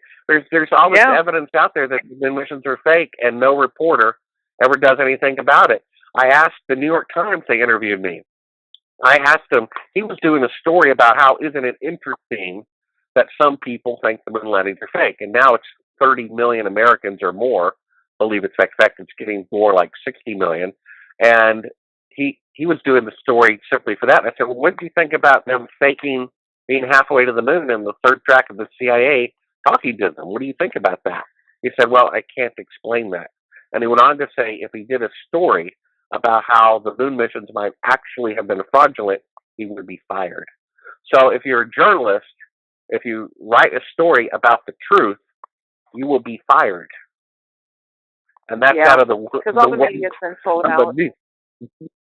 There's all this evidence out there that the moon missions are fake, and no reporter ever does anything about it. I asked the New York Times, they interviewed me. I asked him, he was doing a story about how isn't it interesting that some people think the moon landings are fake, and now it's 30 million Americans or more believe it's fake. In fact, it's getting more like 60 million. And he was doing the story simply for that. And I said, well, what do you think about them faking being halfway to the moon and the third track of the CIA talking to them? What do you think about that? He said, well, I can't explain that. And he went on to say if he did a story about how the moon missions might actually have been fraudulent, he would be fired. So if you're a journalist, if you write a story about the truth, you will be fired. And that's out of the because all the media's been sold out.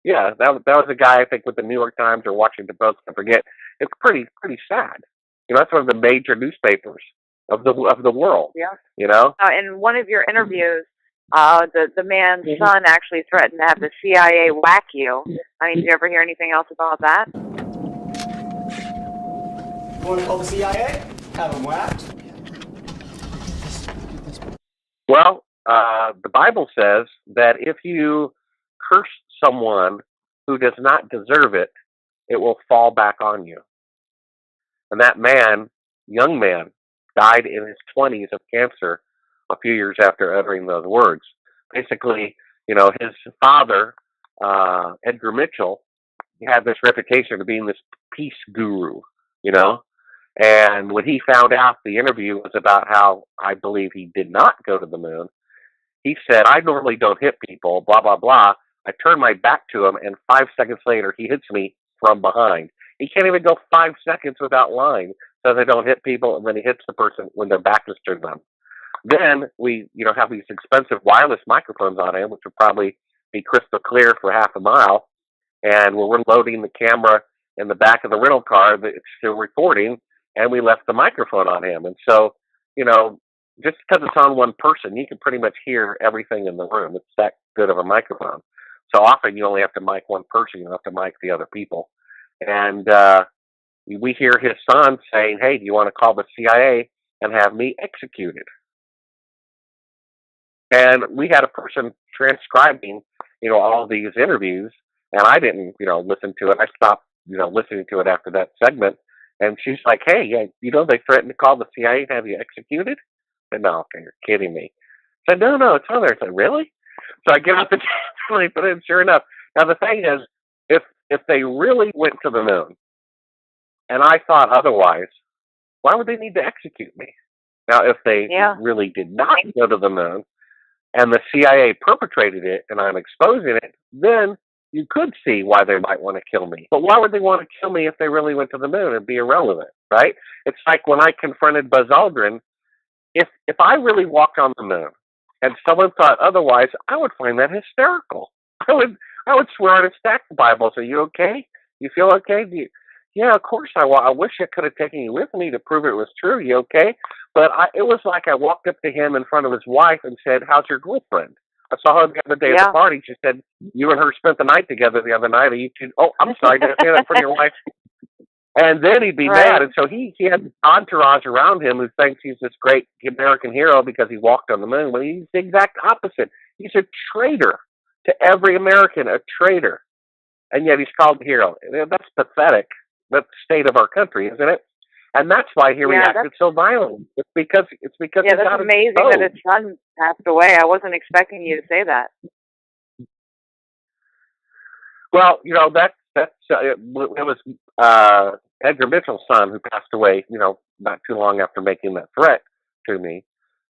Yeah, that was a guy, I think, with the New York Times or Washington Post. I forget. It's pretty sad. That's one of the major newspapers of the world. Yeah. In one of your interviews, the man's son actually threatened to have the CIA whack you. Did you ever hear anything else about that? You want to call the CIA? Have them whacked? Well, the Bible says that if you curse someone who does not deserve it, it will fall back on you. And that man, young man, died in his 20s of cancer a few years after uttering those words. Basically, his father, Edgar Mitchell, had this reputation of being this peace guru, And when he found out the interview was about how I believe he did not go to the moon, he said, I normally don't hit people, blah, blah, blah. I turn my back to him, and 5 seconds later, he hits me from behind. He can't even go 5 seconds without lying, so they don't hit people, and then he hits the person when their back is turned to them. Then we, have these expensive wireless microphones on him, which would probably be crystal clear for half a mile. And when we're loading the camera in the back of the rental car, it's still recording, and we left the microphone on him. And so, just because it's on one person, you can pretty much hear everything in the room. It's that good of a microphone. So often you only have to mic one person, you don't have to mic the other people. And we hear his son saying, hey, do you want to call the CIA and have me executed? And we had a person transcribing, all these interviews, and I didn't, listen to it. I stopped, listening to it after that segment. And she's like, hey, they threatened to call the CIA and have you executed? I said, no, okay, you're kidding me. I said, no, it's on there. I said, really? So I get out the tape and put it in, sure enough. Now, the thing is, if they really went to the moon, and I thought otherwise, why would they need to execute me? Now, if they really did not go to the moon, and the CIA perpetrated it, and I'm exposing it, then you could see why they might want to kill me. But why would they want to kill me if they really went to the moon and be irrelevant, right? It's like when I confronted Buzz Aldrin, if I really walked on the moon and someone thought otherwise, I would find that hysterical. I would swear on a stack of Bibles. Are you okay? You feel okay? Yeah, of course I wish I could have taken you with me to prove it was true. You okay? But it was like I walked up to him in front of his wife and said, how's your girlfriend? I saw her the other day at the party. She said, you and her spent the night together the other night. Are you two? Oh, I'm sorry. Did I say that in front of your wife? And then he'd be mad. And so he had an entourage around him who thinks he's this great American hero because he walked on the moon. Well, he's the exact opposite. He's a traitor to every American, a traitor. And yet he's called a hero. That's pathetic. That's the state of our country, isn't it? And that's why he reacted so violently. It's because that's amazing that his son passed away. I wasn't expecting you to say that. Well, it was Edgar Mitchell's son who passed away, not too long after making that threat to me.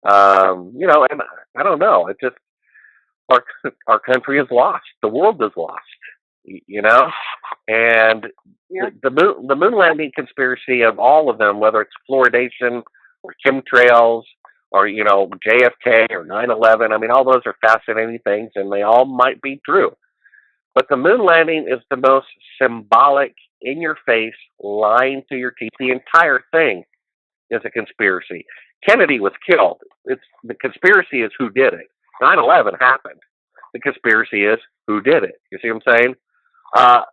And I don't know. It just our country is lost. The world is lost. And the moon landing conspiracy of all of them, whether it's fluoridation or chemtrails or JFK or 9/11, I mean, all those are fascinating things, and they all might be true. But the moon landing is the most symbolic, in-your-face, lying to your teeth. The entire thing is a conspiracy. Kennedy was killed. The conspiracy is who did it. 9/11 happened. The conspiracy is who did it. You see what I'm saying?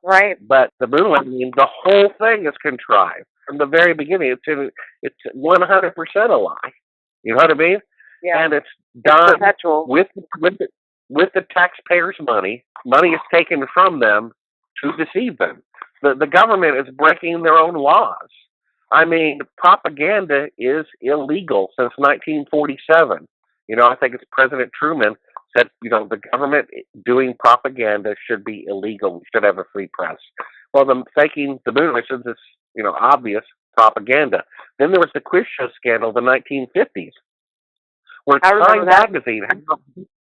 Right. But the moon landing, the whole thing is contrived from the very beginning. It's 100% a lie. You know what I mean? Yeah. And it's done with the taxpayers' money. Money is taken from them to deceive them. The government is breaking their own laws. I mean, propaganda is illegal since 1947. I think it's President Truman said, the government doing propaganda should be illegal. We should have a free press. Well, the faking the moon missions is, obvious propaganda. Then there was the quiz show scandal of the 1950s, where Time magazine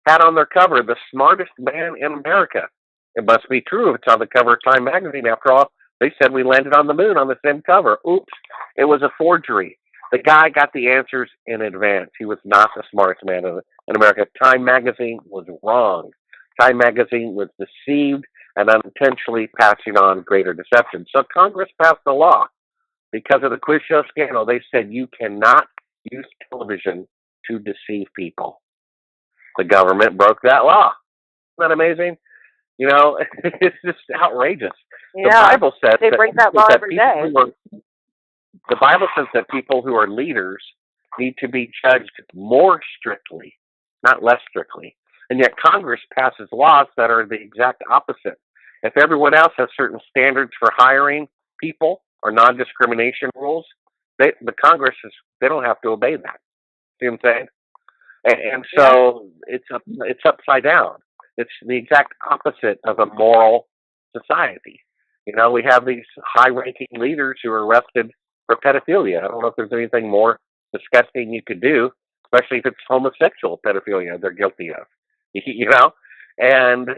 had on their cover the smartest man in America. It must be true if it's on the cover of Time magazine. After all, they said we landed on the moon on the same cover. Oops, it was a forgery. The guy got the answers in advance. He was not the smartest man in America. Time magazine was wrong. Time magazine was deceived. and unintentionally passing on greater deception. So Congress passed a law because of the quiz show scandal. They said you cannot use television to deceive people. The government broke that law. Isn't that amazing? You know, it's just outrageous. Yeah, the Bible says they break that law every day. The Bible says that people who are leaders need to be judged more strictly, not less strictly. And yet Congress passes laws that are the exact opposite. If everyone else has certain standards for hiring people or non-discrimination rules, the Congress they don't have to obey that. See what I'm saying? And so it's upside down. It's the exact opposite of a moral society. You know, we have these high-ranking leaders who are arrested for pedophilia. I don't know if there's anything more disgusting you could do, especially if it's homosexual pedophilia they're guilty of. You know, and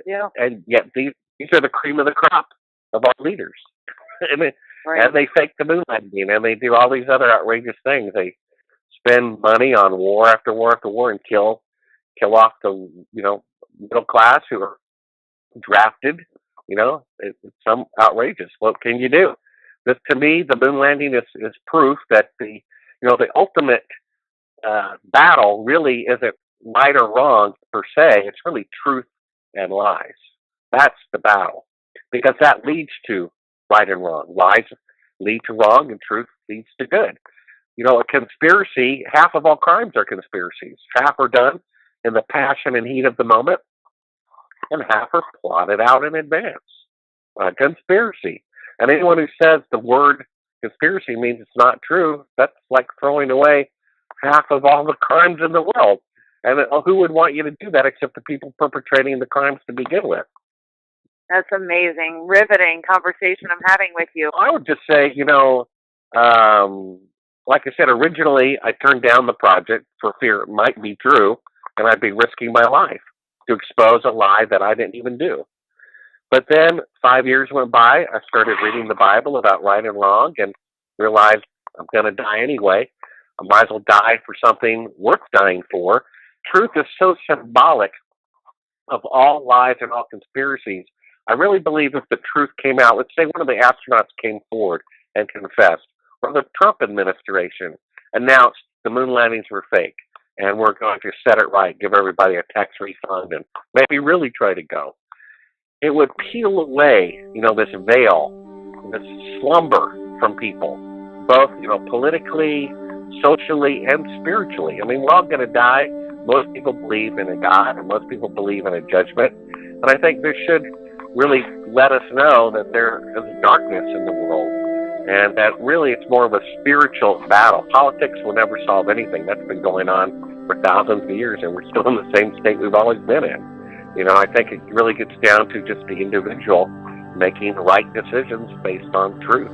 yet these are the cream of the crop of our leaders, and they fake the moon landing, and they do all these other outrageous things. They spend money on war after war after war and kill off the middle class who are drafted. You know, it's some outrageous. What can you do? This, to me, the moon landing is proof that the ultimate battle really isn't right or wrong per se. It's really truth and lies. That's the battle, because that leads to right and wrong. Lies lead to wrong, and truth leads to good. You know, a conspiracy, half of all crimes are conspiracies. Half are done in the passion and heat of the moment, and half are plotted out in advance. A conspiracy. And anyone who says the word conspiracy means it's not true, that's like throwing away half of all the crimes in the world. And who would want you to do that except the people perpetrating the crimes to begin with? That's amazing. Riveting conversation I'm having with you. I would just say, like I said, originally I turned down the project for fear it might be true, and I'd be risking my life to expose a lie that I didn't even do. But then 5 years went by, I started reading the Bible about right and wrong and realized I'm going to die anyway. I might as well die for something worth dying for. Truth is so symbolic of all lies and all conspiracies. I really believe if the truth came out, let's say one of the astronauts came forward and confessed, or the Trump administration announced the moon landings were fake, and we're going to set it right, give everybody a tax refund, and maybe really try to go. It would peel away, this veil, this slumber from people, both, politically, socially, and spiritually. I mean, we're all going to die. Most people believe in a God, and most people believe in a judgment. And I think this should really let us know that there is darkness in the world, and that really it's more of a spiritual battle. Politics will never solve anything. That's been going on for thousands of years, and we're still in the same state we've always been in. I think it really gets down to just the individual making the right decisions based on truth.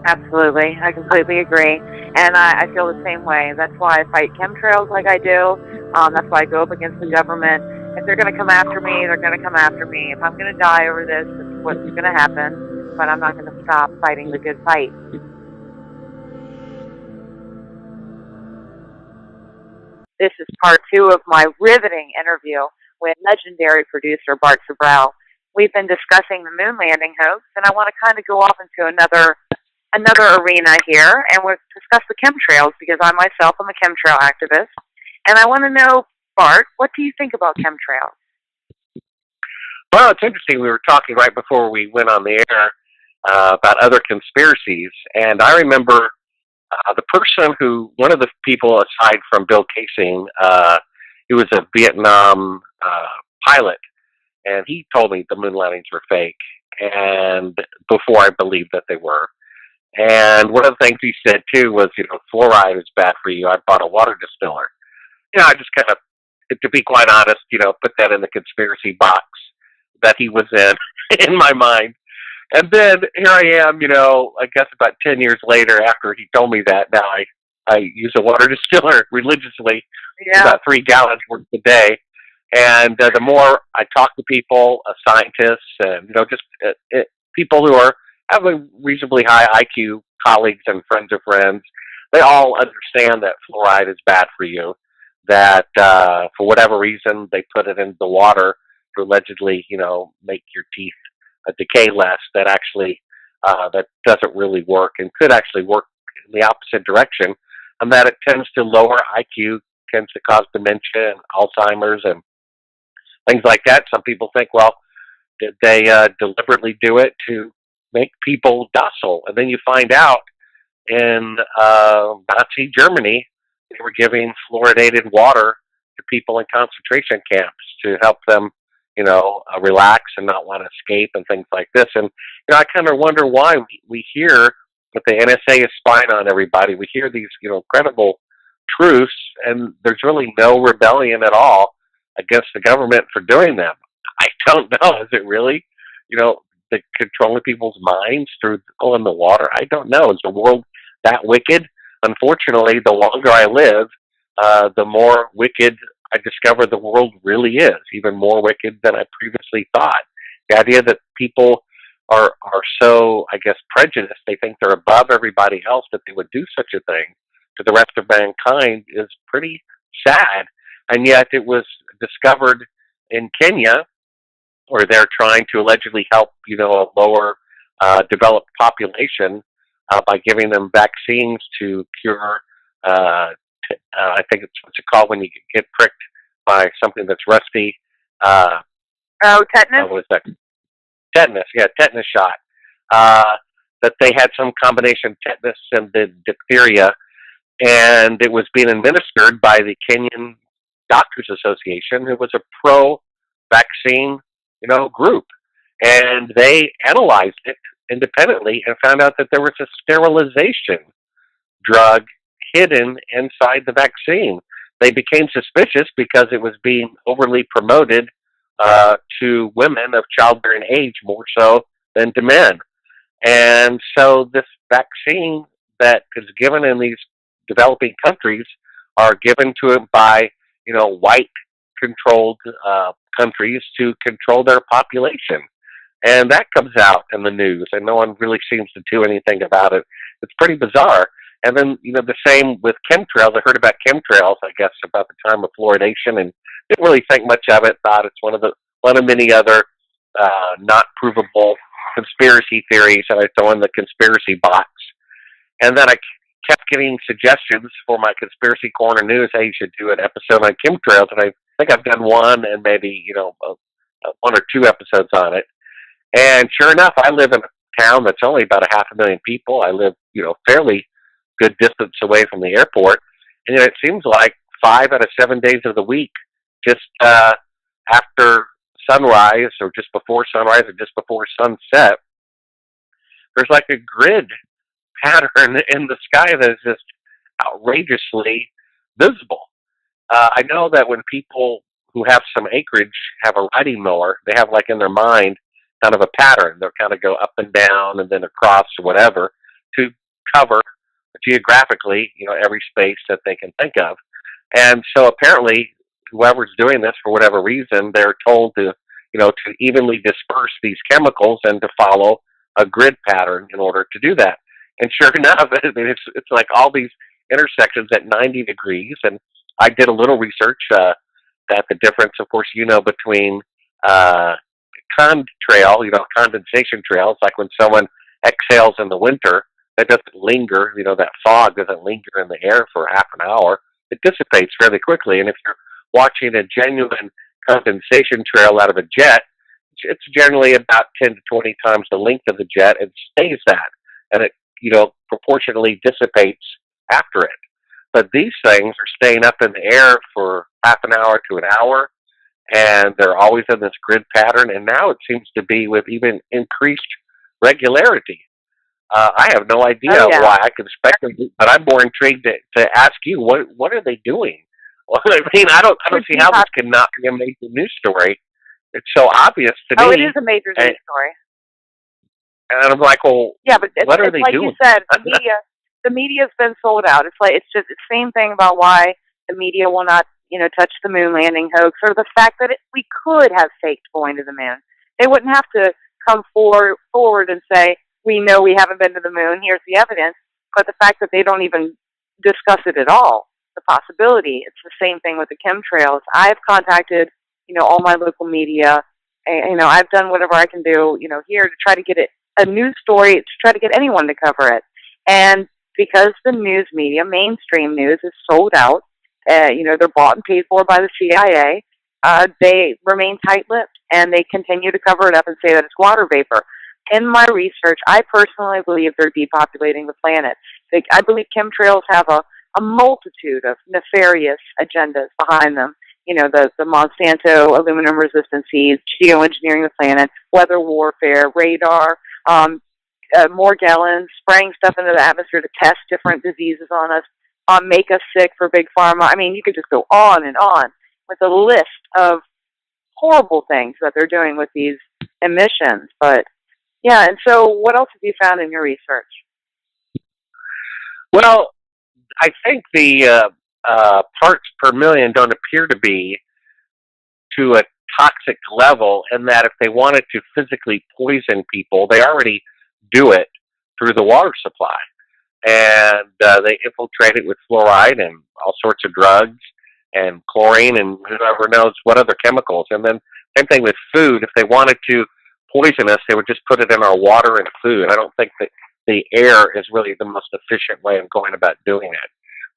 Absolutely. I completely agree. And I feel the same way. That's why I fight chemtrails like I do. That's why I go up against the government. If they're going to come after me, they're going to come after me. If I'm going to die over this, it's what's going to happen. But I'm not going to stop fighting the good fight. This is part 2 of my riveting interview with legendary producer Bart Sibrel. We've been discussing the moon landing hoax, and I want to kind of go off into another arena here, and we'll discuss the chemtrails, because I myself am a chemtrail activist. And I want to know, Bart, what do you think about chemtrails? Well, it's interesting. We were talking right before we went on the air about other conspiracies, and I remember the person one of the people aside from Bill Casing, he was a Vietnam pilot, and he told me the moon landings were fake, and before I believed that they were. And one of the things he said too was, fluoride is bad for you. I bought a water distiller. I just kind of, to be quite honest, put that in the conspiracy box that he was in my mind. And then here I am, I guess about 10 years later after he told me that, now I use a water distiller religiously, about 3 gallons worth a day. And the more I talk to people, scientists, and, just people who have a reasonably high IQ, colleagues and friends of friends, they all understand that fluoride is bad for you, that for whatever reason they put it into the water to allegedly, make your teeth decay less that actually that doesn't really work and could actually work in the opposite direction, and that it tends to lower IQ, tends to cause dementia and Alzheimer's and things like that. Some people think, well, did they deliberately do it to make people docile? And then you find out in Nazi Germany, they were giving fluoridated water to people in concentration camps to help them, relax and not want to escape and things like this. And, I kind of wonder why we hear that the NSA is spying on everybody. We hear these, credible truths, and there's really no rebellion at all against the government for doing them. I don't know. Is it really, the controlling people's minds through in the water? I don't know. Is the world that wicked? Unfortunately, the longer I live, the more wicked I discover the world really is, even more wicked than I previously thought. The idea that people are so, I guess, prejudiced, they think they're above everybody else, that they would do such a thing to the rest of mankind is pretty sad. And yet it was discovered in Kenya, where they're trying to allegedly help, a lower developed population by giving them vaccines to cure, I think it's what's it called when you get pricked by something that's rusty. Tetanus? What is that? Tetanus, yeah, tetanus shot. That they had some combination of tetanus and the diphtheria, and it was being administered by the Kenyan Doctors Association, who was a pro-vaccine, group. And they analyzed it independently and found out that there was a sterilization drug hidden inside the vaccine. They became suspicious because it was being overly promoted to women of childbearing age more so than to men. And so this vaccine that is given in these developing countries are given to it by, white controlled countries to control their population. And that comes out in the news, and no one really seems to do anything about it. It's pretty bizarre. And then, the same with chemtrails. I heard about chemtrails, I guess, about the time of fluoridation, and didn't really think much of it. Thought it's one of many other not provable conspiracy theories that I throw in the conspiracy box. And then I kept getting suggestions for my Conspiracy Corner News. Hey, you should do an episode on chemtrails, and I think I've done one and maybe one or two episodes on it. And sure enough, I live in a town that's only about 500,000 people. I live, fairly good distance away from the airport. And it seems like 5 out of 7 days of the week, just after sunrise or just before sunrise or just before sunset, there's like a grid pattern in the sky that is just outrageously visible. I know that when people who have some acreage have a riding mower, they have like in their mind kind of a pattern. They'll kind of go up and down and then across or whatever to cover geographically, every space that they can think of. And so apparently whoever's doing this for whatever reason, they're told to, to evenly disperse these chemicals and to follow a grid pattern in order to do that. And sure enough, it's like all these intersections at 90 degrees. And I did a little research that the difference, of course, between condensation trails, like when someone exhales in the winter, that doesn't linger, that fog doesn't linger in the air for half an hour. It dissipates fairly quickly. And if you're watching a genuine condensation trail out of a jet, it's generally about 10 to 20 times the length of the jet and stays that. And it, proportionally dissipates after it. But these things are staying up in the air for half an hour to an hour, and they're always in this grid pattern. And now it seems to be with even increased regularity. I have no idea why. I can speculate, but I'm more intrigued to ask you, what are they doing? Well, I don't see how this cannot be a major news story. It's so obvious to me. Oh, it is a major news story. And I'm like, well, yeah, but what are they like doing? You said, the media's been sold out. It's just the same thing about why the media will not, touch the moon landing hoax, or the fact that we could have faked going to the moon. They wouldn't have to come forward and say, we know we haven't been to the moon, here's the evidence. But the fact that they don't even discuss it at all, the possibility, it's the same thing with the chemtrails. I've contacted, all my local media, I've done whatever I can do, here to try to get it a news story, to try to get anyone to cover it. And because the news media, mainstream news, is sold out, they're bought and paid for by the CIA, they remain tight-lipped, and they continue to cover it up and say that it's water vapor. In my research, I personally believe they're depopulating the planet. I believe chemtrails have a multitude of nefarious agendas behind them. The Monsanto aluminum resistant seeds, geoengineering the planet, weather warfare, radar, Morgellons, spraying stuff into the atmosphere to test different diseases on us, make us sick for big pharma. I mean, you could just go on and on with a list of horrible things that they're doing with these emissions. But yeah, and so what else have you found in your research? Well, I think the parts per million don't appear to be to a toxic level, in that if they wanted to physically poison people, they already do it through the water supply. And they infiltrate it with fluoride and all sorts of drugs and chlorine and whoever knows what other chemicals. And then same thing with food. If they wanted to poison us, they would just put it in our water and food. I don't think that the air is really the most efficient way of going about doing it.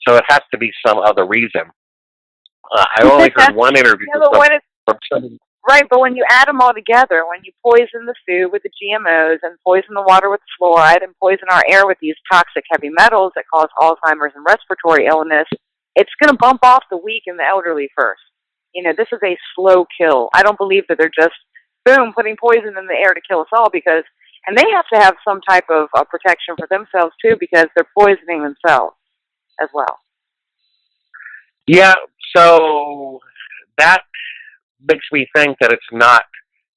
So it has to be some other reason. I only heard one interview from somebody. Right, but when you add them all together, when you poison the food with the GMOs and poison the water with fluoride and poison our air with these toxic heavy metals that cause Alzheimer's and respiratory illness, it's going to bump off the weak and the elderly first. This is a slow kill. I don't believe that they're just, boom, putting poison in the air to kill us all, and they have to have some type of protection for themselves too, because they're poisoning themselves as well. Yeah, so that makes me think that it's not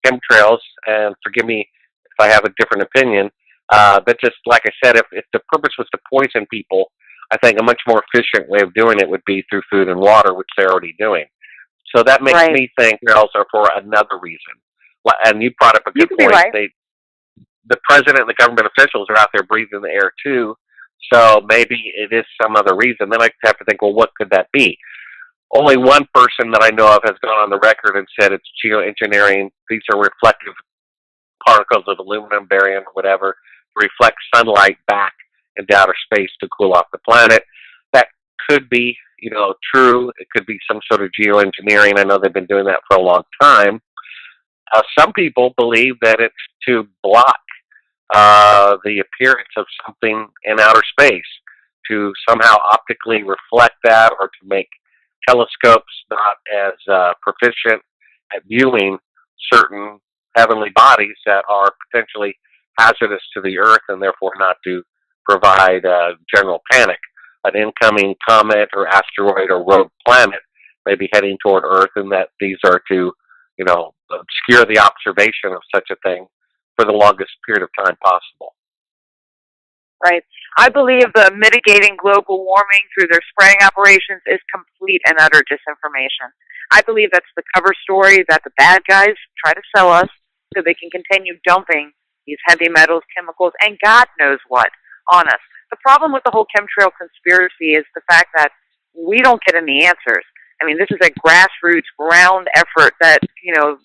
chemtrails, and forgive me if I have a different opinion, but just like I said, if the purpose was to poison people, I think a much more efficient way of doing it would be through food and water, which they're already doing. So that makes me think chemtrails are for another reason. And you brought up a good point. Right. The president and the government officials are out there breathing the air too, so maybe it is some other reason. Then I have to think, well, what could that be? Only one person that I know of has gone on the record and said it's geoengineering. These are reflective particles of aluminum, barium, whatever, to reflect sunlight back into outer space to cool off the planet. That could be, true. It could be some sort of geoengineering. I know they've been doing that for a long time. Some people believe that it's to block the appearance of something in outer space, to somehow optically reflect that, or to make telescopes not as proficient at viewing certain heavenly bodies that are potentially hazardous to the Earth, and therefore not to provide general panic. An incoming comet or asteroid or rogue planet may be heading toward Earth, and that these are to, obscure the observation of such a thing for the longest period of time possible. Right. I believe the mitigating global warming through their spraying operations is complete and utter disinformation. I believe that's the cover story that the bad guys try to sell us so they can continue dumping these heavy metals, chemicals, and God knows what on us. The problem with the whole chemtrail conspiracy is the fact that we don't get any answers. I mean, this is a grassroots, ground effort that,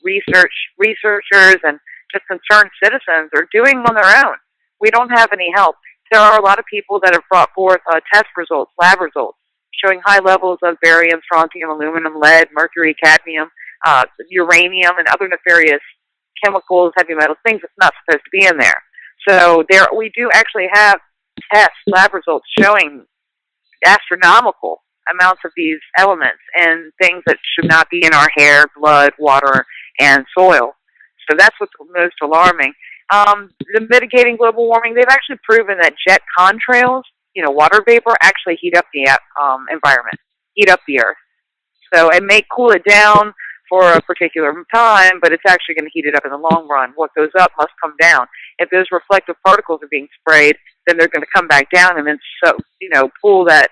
researchers and just concerned citizens are doing on their own. We don't have any help. There are a lot of people that have brought forth test results, lab results, showing high levels of barium, strontium, aluminum, lead, mercury, cadmium, uranium, and other nefarious chemicals, heavy metals, things that's not supposed to be in there. So we do actually have tests, lab results showing astronomical amounts of these elements and things that should not be in our hair, blood, water, and soil. So that's what's most alarming. The mitigating global warming, they've actually proven that jet contrails, water vapor, actually heat up the environment, heat up the Earth. So it may cool it down for a particular time, but it's actually going to heat it up in the long run. What goes up must come down. If those reflective particles are being sprayed, then they're going to come back down and then pull that.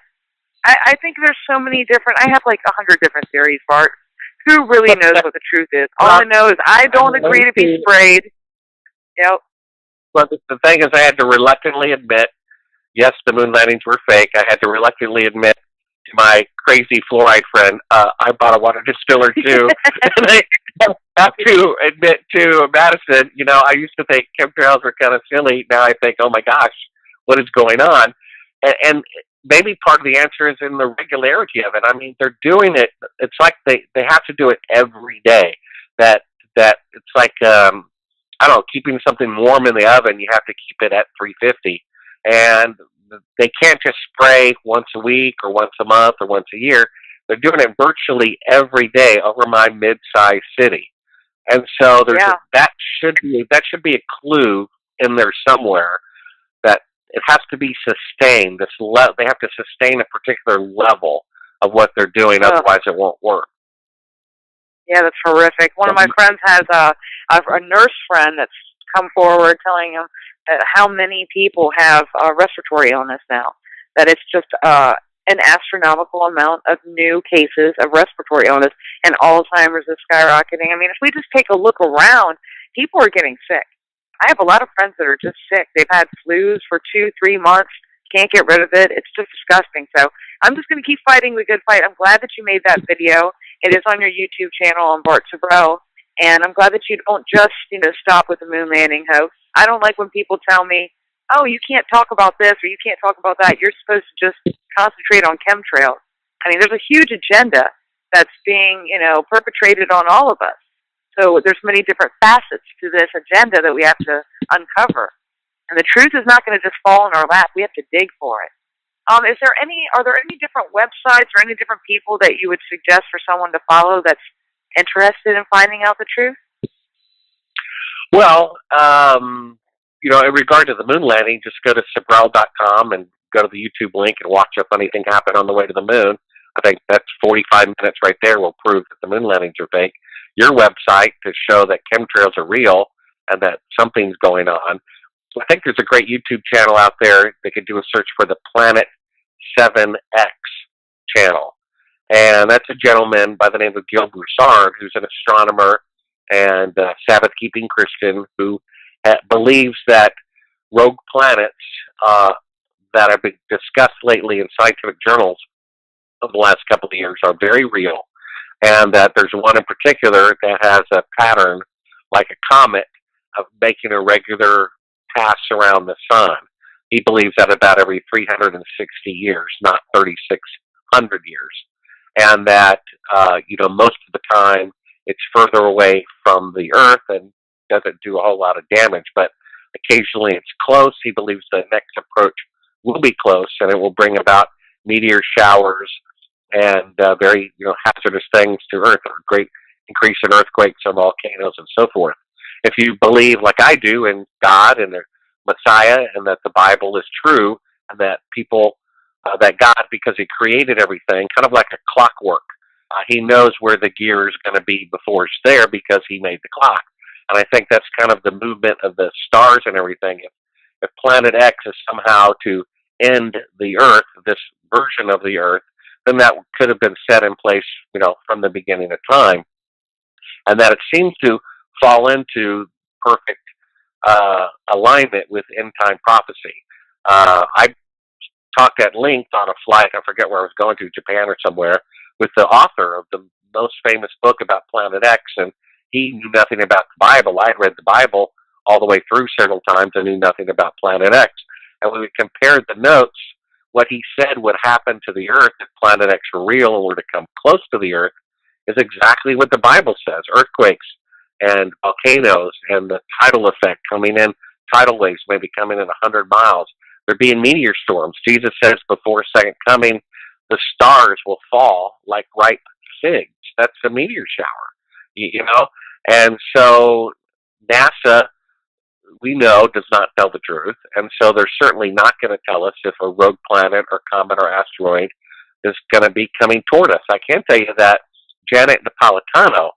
I think there's so many different, I have like 100 different theories, Bart. Who really knows what the truth is? All I know is I don't agree to be sprayed. Yep. Well, the thing is, I had to reluctantly admit, yes, the moon landings were fake. I had to reluctantly admit to my crazy fluoride friend, I bought a water distiller too. have to admit to Madison, I used to think chemtrails were kind of silly. Now I think, oh my gosh, what is going on? And maybe part of the answer is in the regularity of it. I mean, they're doing it. It's like they have to do it every day. That it's like I don't know, keeping something warm in the oven. You have to keep it at 350, and they can't just spray once a week or once a month or once a year. They're doing it virtually every day over my mid-sized city, and so that should be a clue in there somewhere that it has to be sustained. They have to sustain a particular level of what they're doing, otherwise it won't work. Yeah, that's horrific. One of my friends has a nurse friend that's come forward telling him how many people have respiratory illness now. That it's just an astronomical amount of new cases of respiratory illness, and Alzheimer's is skyrocketing. I mean, if we just take a look around, people are getting sick. I have a lot of friends that are just sick. They've had flus for 2-3 months, can't get rid of it. It's just disgusting. So I'm just going to keep fighting the good fight. I'm glad that you made that video. It is on your YouTube channel on Bart Sibrel, and I'm glad that you don't just, stop with the moon landing hoax. I don't like when people tell me, oh, you can't talk about this or you can't talk about that. You're supposed to just concentrate on chemtrails. I mean, there's a huge agenda that's being, perpetrated on all of us. So there's many different facets to this agenda that we have to uncover. And the truth is not going to just fall in our lap. We have to dig for it. Are there any different websites or any different people that you would suggest for someone to follow that's interested in finding out the truth? Well, in regard to the moon landing, just go to Sibrel.com and go to the YouTube link and watch a funny thing happen on the way to the moon. I think that's 45 minutes right there will prove that the moon landings are fake. Your website to show that chemtrails are real and that something's going on. I think there's a great YouTube channel out there. They could do a search for the Planet 7X channel. And that's a gentleman by the name of Gil Broussard, who's an astronomer and Sabbath-keeping Christian who believes that rogue planets that have been discussed lately in scientific journals of the last couple of years are very real, and that there's one in particular that has a pattern like a comet of making a regular pass around the sun. He believes that about every 360 years, not 3,600 years. And that, most of the time it's further away from the Earth and doesn't do a whole lot of damage, but occasionally it's close. He believes the next approach will be close, and it will bring about meteor showers and very, hazardous things to Earth, or great increase in earthquakes and volcanoes and so forth. If you believe, like I do, in God and the Messiah, and that the Bible is true, and that that God, because He created everything, kind of like a clockwork, He knows where the gear is going to be before it's there because He made the clock. And I think that's kind of the movement of the stars and everything. If Planet X is somehow to end the Earth, this version of the Earth, then that could have been set in place, from the beginning of time. And that it seems to fall into perfect alignment with end-time prophecy. I talked at length on a flight, I forget where I was going to, Japan or somewhere, with the author of the most famous book about Planet X, and he knew nothing about the Bible. I had read the Bible all the way through several times and knew nothing about Planet X. And when we compared the notes, what he said would happen to the Earth if Planet X were real and were to come close to the Earth is exactly what the Bible says. Earthquakes and volcanoes and the tidal effect coming in, tidal waves maybe coming in 100 miles. There being meteor storms. Jesus says before second coming, the stars will fall like ripe figs. That's a meteor shower, And so NASA, we know, does not tell the truth. And so they're certainly not going to tell us if a rogue planet or comet or asteroid is going to be coming toward us. I can tell you that Janet Napolitano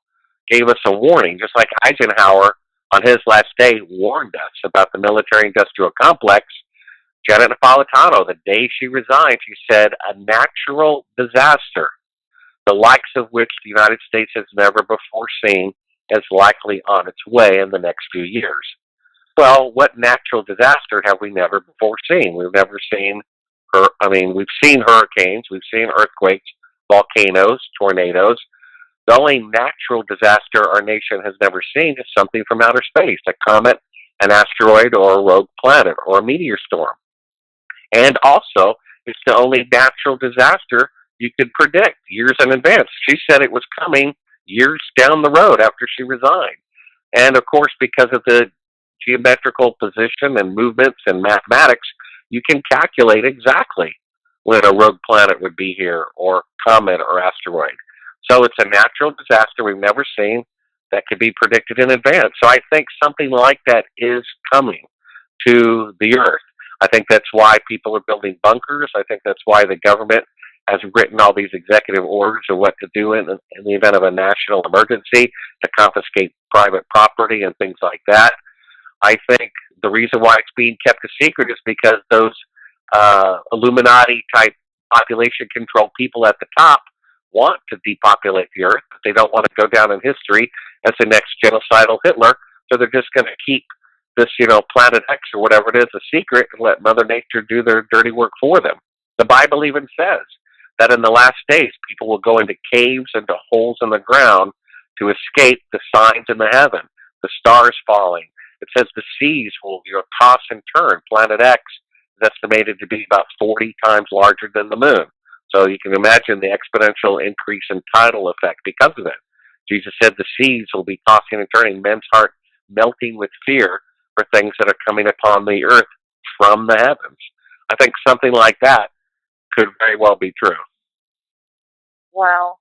gave us a warning, just like Eisenhower on his last day warned us about the military-industrial complex. Janet Napolitano, the day she resigned, she said, a natural disaster, the likes of which the United States has never before seen, is likely on its way in the next few years. Well, what natural disaster have we never before seen? We've never seen we've seen hurricanes, we've seen earthquakes, volcanoes, tornadoes, The only natural disaster our nation has never seen is something from outer space, a comet, an asteroid, or a rogue planet, or a meteor storm. And also, it's the only natural disaster you could predict years in advance. She said it was coming years down the road after she resigned. And of course, because of the geometrical position and movements and mathematics, you can calculate exactly when a rogue planet would be here, or comet or asteroid. So it's a natural disaster we've never seen that could be predicted in advance. So I think something like that is coming to the Earth. I think that's why people are building bunkers. I think that's why the government has written all these executive orders of what to do in the event of a national emergency, to confiscate private property and things like that. I think the reason why it's being kept a secret is because those Illuminati-type population control people at the top want to depopulate the Earth, but they don't want to go down in history as the next genocidal Hitler, so they're just going to keep this, Planet X or whatever it is, a secret, and let Mother Nature do their dirty work for them. The Bible even says that in the last days, people will go into caves, into holes in the ground to escape the signs in the heaven, the stars falling. It says the seas will, toss and turn. Planet X is estimated to be about 40 times larger than the moon. So you can imagine the exponential increase in tidal effect because of it. Jesus said the seas will be tossing and turning, men's heart melting with fear for things that are coming upon the earth from the heavens. I think something like that could very well be true. Well,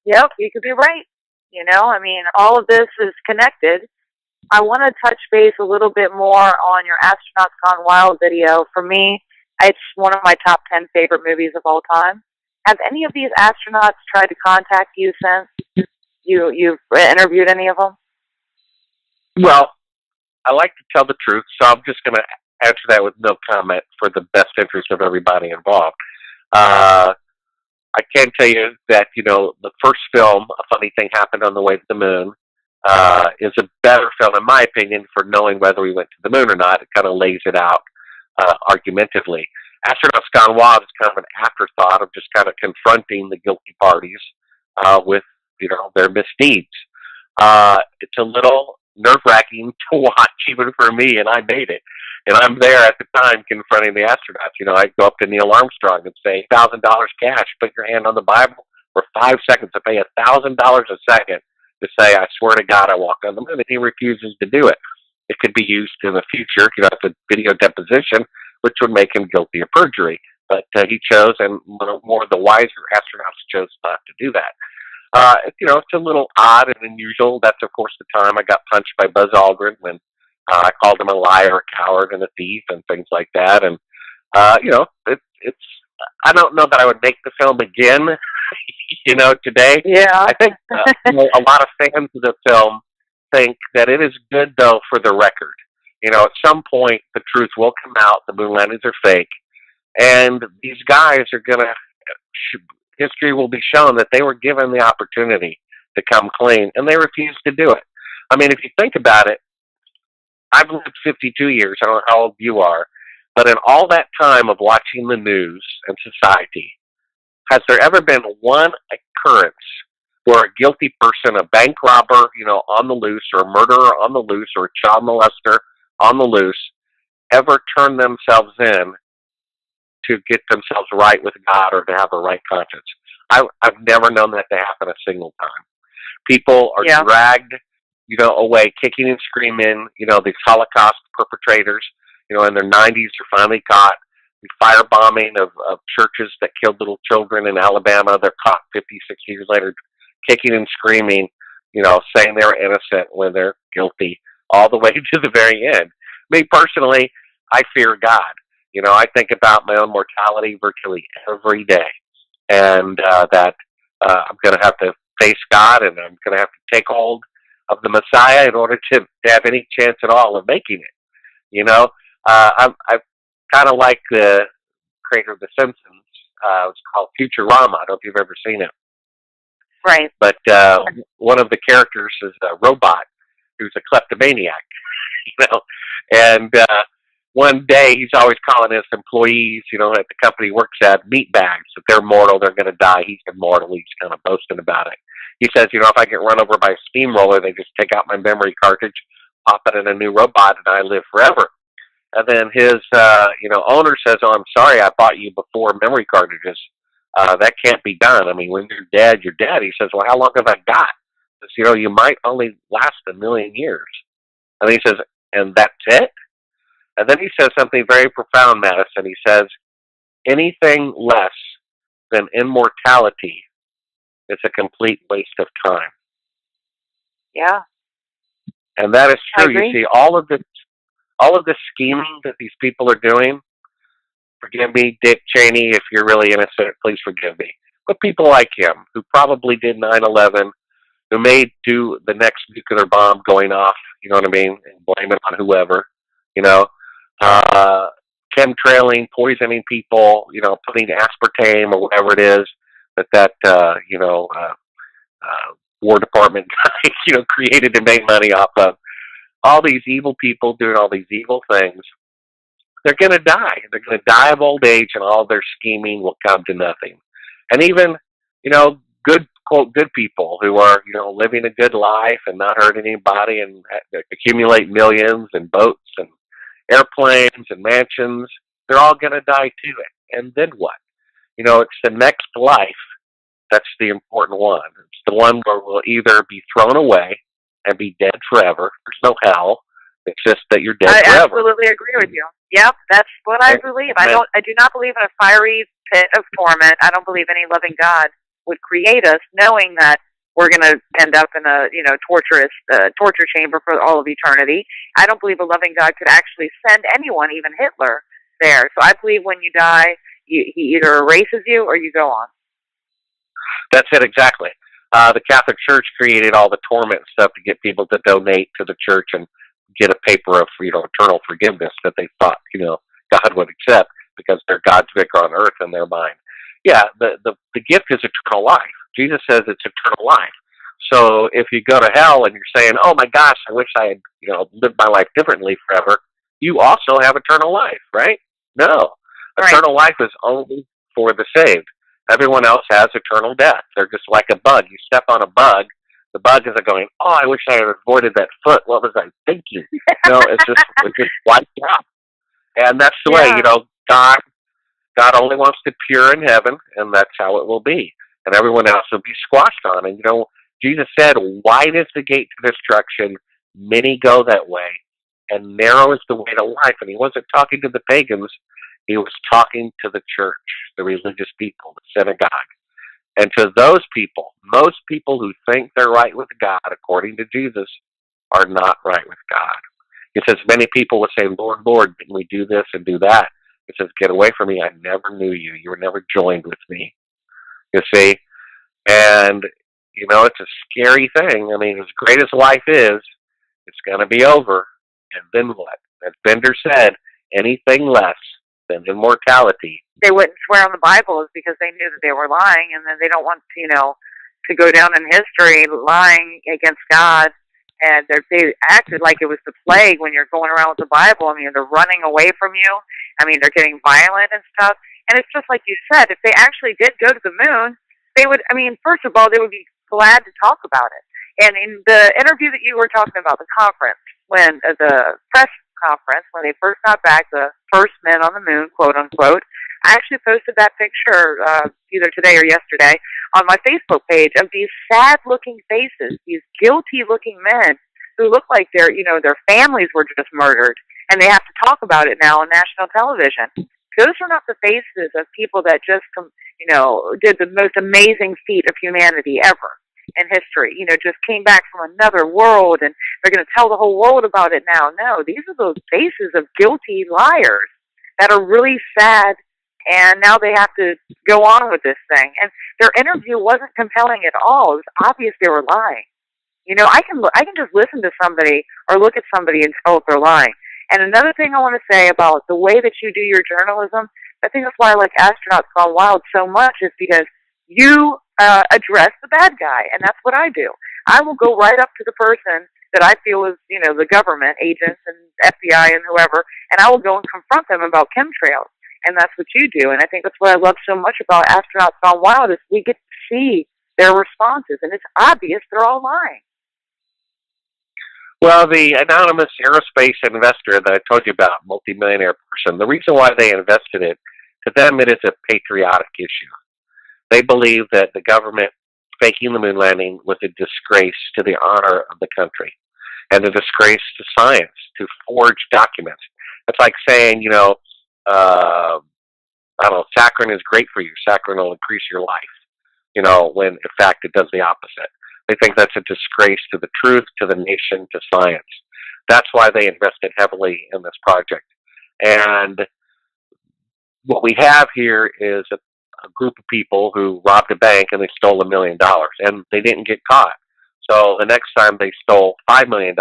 yep, you could be right. All of this is connected. I want to touch base a little bit more on your Astronauts Gone Wild video. For me, it's one of my top 10 favorite movies of all time. Have any of these astronauts tried to contact you since you've interviewed any of them? Well, I like to tell the truth, so I'm just going to answer that with no comment for the best interest of everybody involved. I can tell you that, the first film, A Funny Thing Happened on the Way to the Moon, is a better film, in my opinion, for knowing whether we went to the moon or not. It kind of lays it out argumentatively. Astronauts Gone Wild is kind of an afterthought of just kind of confronting the guilty parties with, their misdeeds. It's a little nerve-wracking to watch, even for me, and I made it. And I'm there at the time confronting the astronauts. I'd go up to Neil Armstrong and say, $1,000 cash, put your hand on the Bible for 5 seconds to pay $1,000 a second to say, I swear to God, I walked on the moon, and he refuses to do it. It could be used in the future, at the video deposition, which would make him guilty of perjury. But he chose, and more of the wiser astronauts chose not to do that. It's a little odd and unusual. That's, of course, the time I got punched by Buzz Aldrin when I called him a liar, a coward, and a thief, and things like that. And, it's I don't know that I would make the film again, today. Yeah. I think a lot of fans of the film think that it is good, though, for the record. At some point, the truth will come out, the moon landings are fake, and these guys are going to, history will be shown that they were given the opportunity to come clean, and they refused to do it. If you think about it, I've lived 52 years, I don't know how old you are, but in all that time of watching the news and society, has there ever been one occurrence where a guilty person, a bank robber, on the loose, or a murderer on the loose, or a child molester on the loose, ever turned themselves in to get themselves right with God or to have a right conscience? I've never known that to happen a single time. People are dragged, away, kicking and screaming. These Holocaust perpetrators, in their 90s are finally caught. The firebombing of churches that killed little children in Alabama, they're caught 50, 60 years later, kicking and screaming, saying they're innocent when they're guilty, all the way to the very end. Me personally, I fear God. I think about my own mortality virtually every day, and that I'm going to have to face God, and I'm going to have to take hold of the Messiah in order to have any chance at all of making it. I'm kind of like the creator of The Simpsons. It's called Futurama. I don't know if you've ever seen it. Right. But one of the characters is a robot who's a kleptomaniac, and one day he's always calling his employees, at the company he works at, meatbags. If they're mortal, they're going to die. He's immortal. He's kind of boasting about it. He says, if I get run over by a steamroller, they just take out my memory cartridge, pop it in a new robot, and I live forever. And then his, owner says, "Oh, I'm sorry, I bought you before memory cartridges. That can't be done. I mean, when you're dead, you're dead." He says, "Well, how long have I got?" He says, "You might only last 1,000,000 years." And he says, "And that's it?" And then he says something very profound, Madison. He says, "Anything less than immortality is a complete waste of time." Yeah. And that is I true. agree. You see, all of the scheming that these people are doing, forgive me, Dick Cheney, if you're really innocent, please forgive me. But people like him, who probably did 9/11, who may do the next nuclear bomb going off, you know what I mean, and blame it on whoever, chemtrailing, poisoning people, putting aspartame or whatever it is that War Department guy, created to make money off of. All these evil people doing all these evil things, they're going to die. They're going to die of old age, and all their scheming will come to nothing. And even, good, quote, good people who are, living a good life and not hurting anybody and accumulate millions and boats and airplanes and mansions, they're all going to die too. And then what? It's the next life that's the important one. It's the one where we'll either be thrown away and be dead forever. There's no hell. It's just that you're dead I forever. absolutely agree with you. Yep, that's what I believe. I do not believe in a fiery pit of torment. I don't believe any loving God would create us knowing that we're going to end up in a torture chamber for all of eternity. I don't believe a loving God could actually send anyone, even Hitler, there. So I believe when you die, he either erases you or you go on. That's it, exactly. The Catholic Church created all the torment stuff to get people to donate to the church and get a paper of, eternal forgiveness that they thought, God would accept because they're God's vicar on earth in their mind. Yeah, the gift is eternal life. Jesus says it's eternal life. So if you go to hell and you're saying, "Oh my gosh, I wish I had, lived my life differently forever," you also have eternal life, right? No. Right. Eternal life is only for the saved. Everyone else has eternal death. They're just like a bug. You step on a bug, the bug isn't going, "Oh, I wish I had avoided that foot. What was I thinking?" No, it's just wiped out. And that's the way, God only wants the pure in heaven, and that's how it will be. And everyone else will be squashed on. And, Jesus said, "Wide is the gate to destruction, many go that way, and narrow is the way to life." And he wasn't talking to the pagans. He was talking to the church, the religious people, the synagogue. And to those people, most people who think they're right with God, according to Jesus, are not right with God. He says, many people will say, "Lord, Lord, didn't we do this and do that?" He says, "Get away from me. I never knew you. You were never joined with me." You see? And, it's a scary thing. I mean, as great as life is, it's going to be over. And then what? As Bender said, anything less than immortality. They wouldn't swear on the Bible is because they knew that they were lying, and then they don't want, to go down in history lying against God. And they acted like it was the plague when you're going around with the Bible. I mean, they're running away from you. I mean, they're getting violent and stuff. And it's just like you said, if they actually did go to the moon, they would, first of all, they would be glad to talk about it. And in the interview that you were talking about, the conference, when the press conference, when they first got back, the first men on the moon, quote unquote, I actually posted that picture either today or yesterday on my Facebook page of these sad-looking faces, these guilty-looking men who look like their families were just murdered, and they have to talk about it now on national television. Those are not the faces of people that just, did the most amazing feat of humanity ever in history. Just came back from another world, and they're going to tell the whole world about it now. No, these are those faces of guilty liars that are really sad, and now they have to go on with this thing. And their interview wasn't compelling at all. It was obvious they were lying. I can just listen to somebody or look at somebody and tell if they're lying. And another thing I want to say about the way that you do your journalism, I think that's why I like Astronauts Gone Wild so much, is because you address the bad guy, and that's what I do. I will go right up to the person that I feel is, the government agents and FBI and whoever, and I will go and confront them about chemtrails. And that's what you do. And I think that's what I love so much about Astronauts Gone Wild is we get to see their responses, and it's obvious they're all lying. Well, the anonymous aerospace investor that I told you about, multimillionaire person, the reason why they invested it, to them it is a patriotic issue. They believe that the government faking the moon landing was a disgrace to the honor of the country and a disgrace to science, to forge documents. It's like saying, I don't know, saccharin is great for you. Saccharin will increase your life, when in fact it does the opposite. They think that's a disgrace to the truth, to the nation, to science. That's why they invested heavily in this project. And what we have here is a group of people who robbed a bank and they stole $1 million, and they didn't get caught. So the next time they stole $5 million,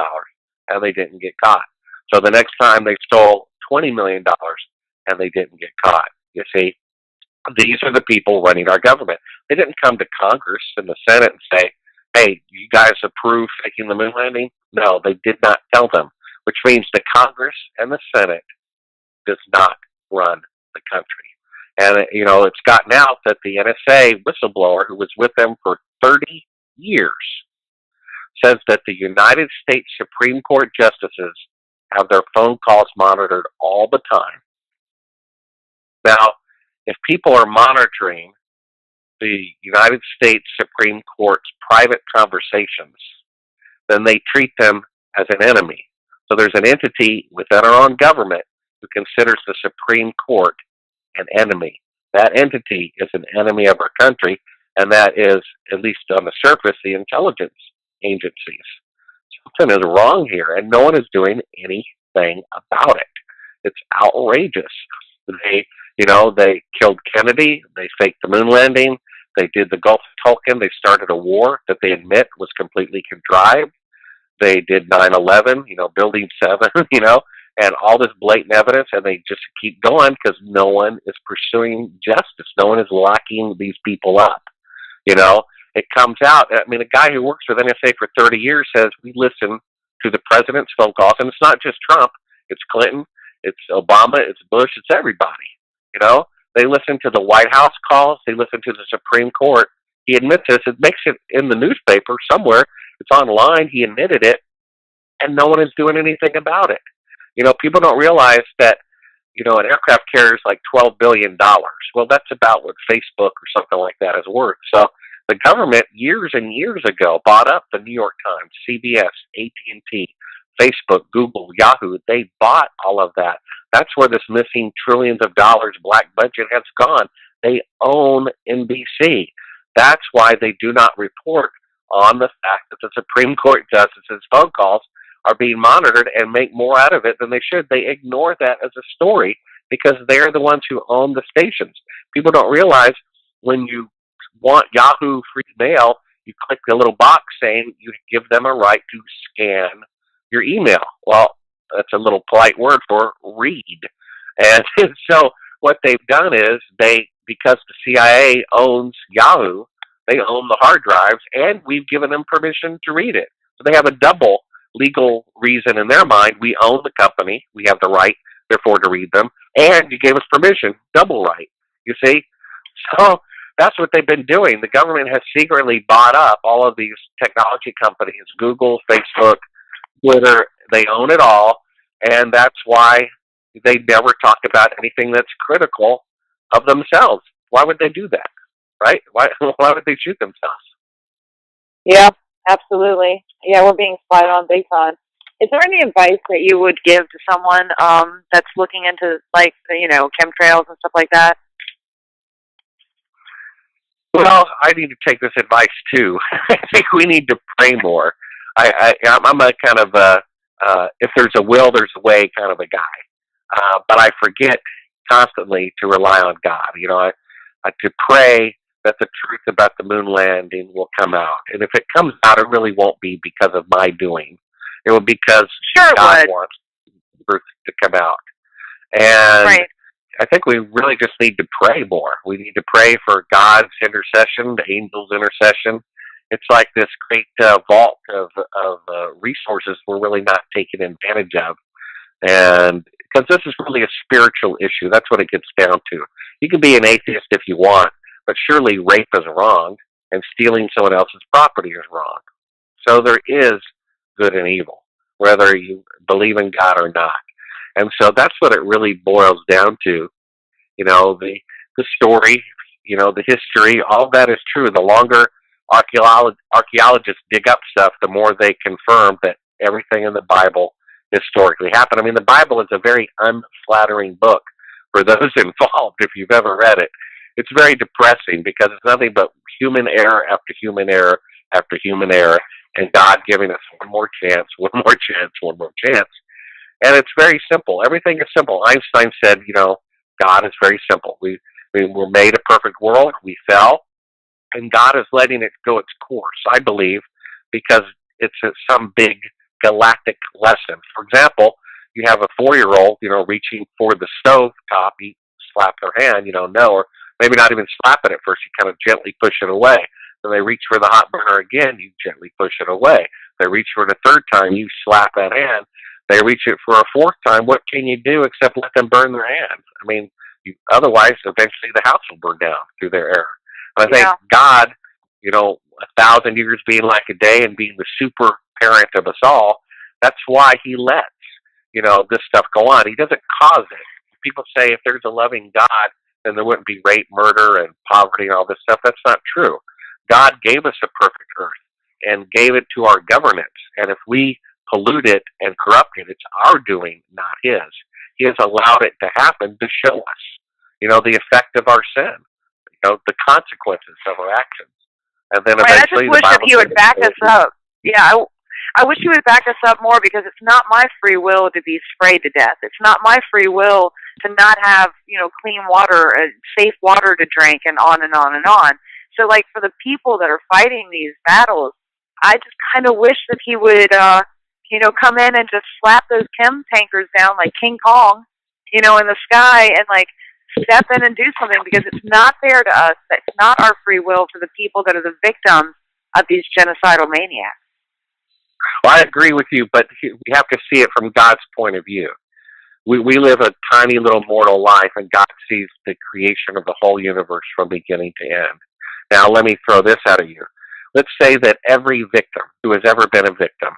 and they didn't get caught. So the next time they stole $20 million, and they didn't get caught. You see, these are the people running our government. They didn't come to Congress and the Senate and say, hey, you guys approve faking the moon landing? No, they did not tell them, which means the Congress and the Senate does not run the country. And, it's gotten out that the NSA whistleblower who was with them for 30 years says that the United States Supreme Court justices have their phone calls monitored all the time. Now, if people are monitoring the United States Supreme Court's private conversations, then they treat them as an enemy. So there's an entity within our own government who considers the Supreme Court an enemy. That entity is an enemy of our country, and that is, at least on the surface, the intelligence agencies. Something is wrong here, and no one is doing anything about it. It's outrageous. They killed Kennedy, they faked the moon landing, they did the Gulf of Tonkin, they started a war that they admit was completely contrived. They did 9/11, Building 7, and all this blatant evidence, and they just keep going because no one is pursuing justice. No one is locking these people up. It comes out. I mean, a guy who works with NSA for 30 years says we listen to the president's phone calls, and it's not just Trump. It's Clinton, it's Obama, it's Bush, it's everybody. They listen to the White House calls. They listen to the Supreme Court. He admits this. It makes it in the newspaper somewhere. It's online. He admitted it, and no one is doing anything about it. People don't realize that, an aircraft carries like $12 billion. Well, that's about what Facebook or something like that is worth. So the government years and years ago bought up the New York Times, CBS, AT&T, Facebook, Google, Yahoo. They bought all of that. That's where this missing trillions of dollars black budget has gone. They own NBC. That's why they do not report on the fact that the Supreme Court justices' phone calls are being monitored and make more out of it than they should. They ignore that as a story because they're the ones who own the stations. People don't realize when you want Yahoo free mail, you click the little box saying you give them a right to scan your email. Well, that's a little polite word for read. And so what they've done is because the CIA owns Yahoo, they own the hard drives, and we've given them permission to read it. So they have a double legal reason in their mind. We own the company. We have the right, therefore, to read them. And you gave us permission, double right. You see? So that's what they've been doing. The government has secretly bought up all of these technology companies, Google, Facebook, Twitter. They own it all, and that's why they never talk about anything that's critical of themselves. Why would they do that, right? Why would they shoot themselves? Yeah, absolutely. Yeah, we're being spied on big time. Is there any advice that you would give to someone that's looking into, chemtrails and stuff like that? Well, I need to take this advice too. I think we need to pray more. I'm a kind of if there's a will, there's a way kind of a guy. But I forget constantly to rely on God. To pray that the truth about the moon landing will come out. And if it comes out, it really won't be because of my doing. It will be because God wants the truth to come out. And right. I think we really just need to pray more. We need to pray for God's intercession, the angels' intercession. It's like this great vault of resources we're really not taking advantage of. And because this is really a spiritual issue. That's what it gets down to. You can be an atheist if you want, but surely rape is wrong. and stealing someone else's property is wrong. So there is good and evil, whether you believe in God or not. And so that's what it really boils down to. You know, the story, you know, the history, all that is true. The longer archaeologists dig up stuff, the more they confirm that everything in the Bible historically happened. I mean, the Bible is a very unflattering book for those involved, if you've ever read it. It's very depressing because it's nothing but human error after human error after human error, and God giving us one more chance, one more chance, one more chance. And it's very simple. Everything is simple. Einstein said, you know, God is very simple. We were made a perfect world. We fell, and God is letting it go its course, I believe, because it's some big galactic lesson. For example, you have a 4-year-old, you know, reaching for the stove top. You slap their hand, you don't know, or maybe not even slap it at first. You kind of gently push it away. Then they reach for the hot burner again. You gently push it away. They reach for it a third time. You slap that hand. They reach it for a fourth time. What can you do except let them burn their hand? I mean, otherwise, eventually the house will burn down through their error. And I think God, you know, 1,000 years being like a day and being the super parent of us all, that's why he lets, you know, this stuff go on. He doesn't cause it. People say if there's a loving God, then there wouldn't be rape, murder, and poverty and all this stuff. That's not true. God gave us a perfect earth and gave it to our governance. And if we pollute it and corrupt it, it's our doing, not his. He has allowed it to happen to show us, you know, the effect of our sin, you know, the consequences of our actions. And then eventually I just wish that he would back us up. Yeah, I wish he would back us up more, because it's not my free will to be sprayed to death. It's not my free will to not have, you know, clean water, safe water to drink, and on and on and on. So, like, for the people that are fighting these battles, I just kind of wish that he would, you know, come in and just slap those chem tankers down like King Kong, you know, in the sky, and, like, step in and do something, because it's not fair to us. It's not our free will for the people that are the victims of these genocidal maniacs. Well, I agree with you, but we have to see it from God's point of view. We live a tiny little mortal life, and God sees the creation of the whole universe from beginning to end. Now, let me throw this out of you. Let's say that every victim who has ever been a victim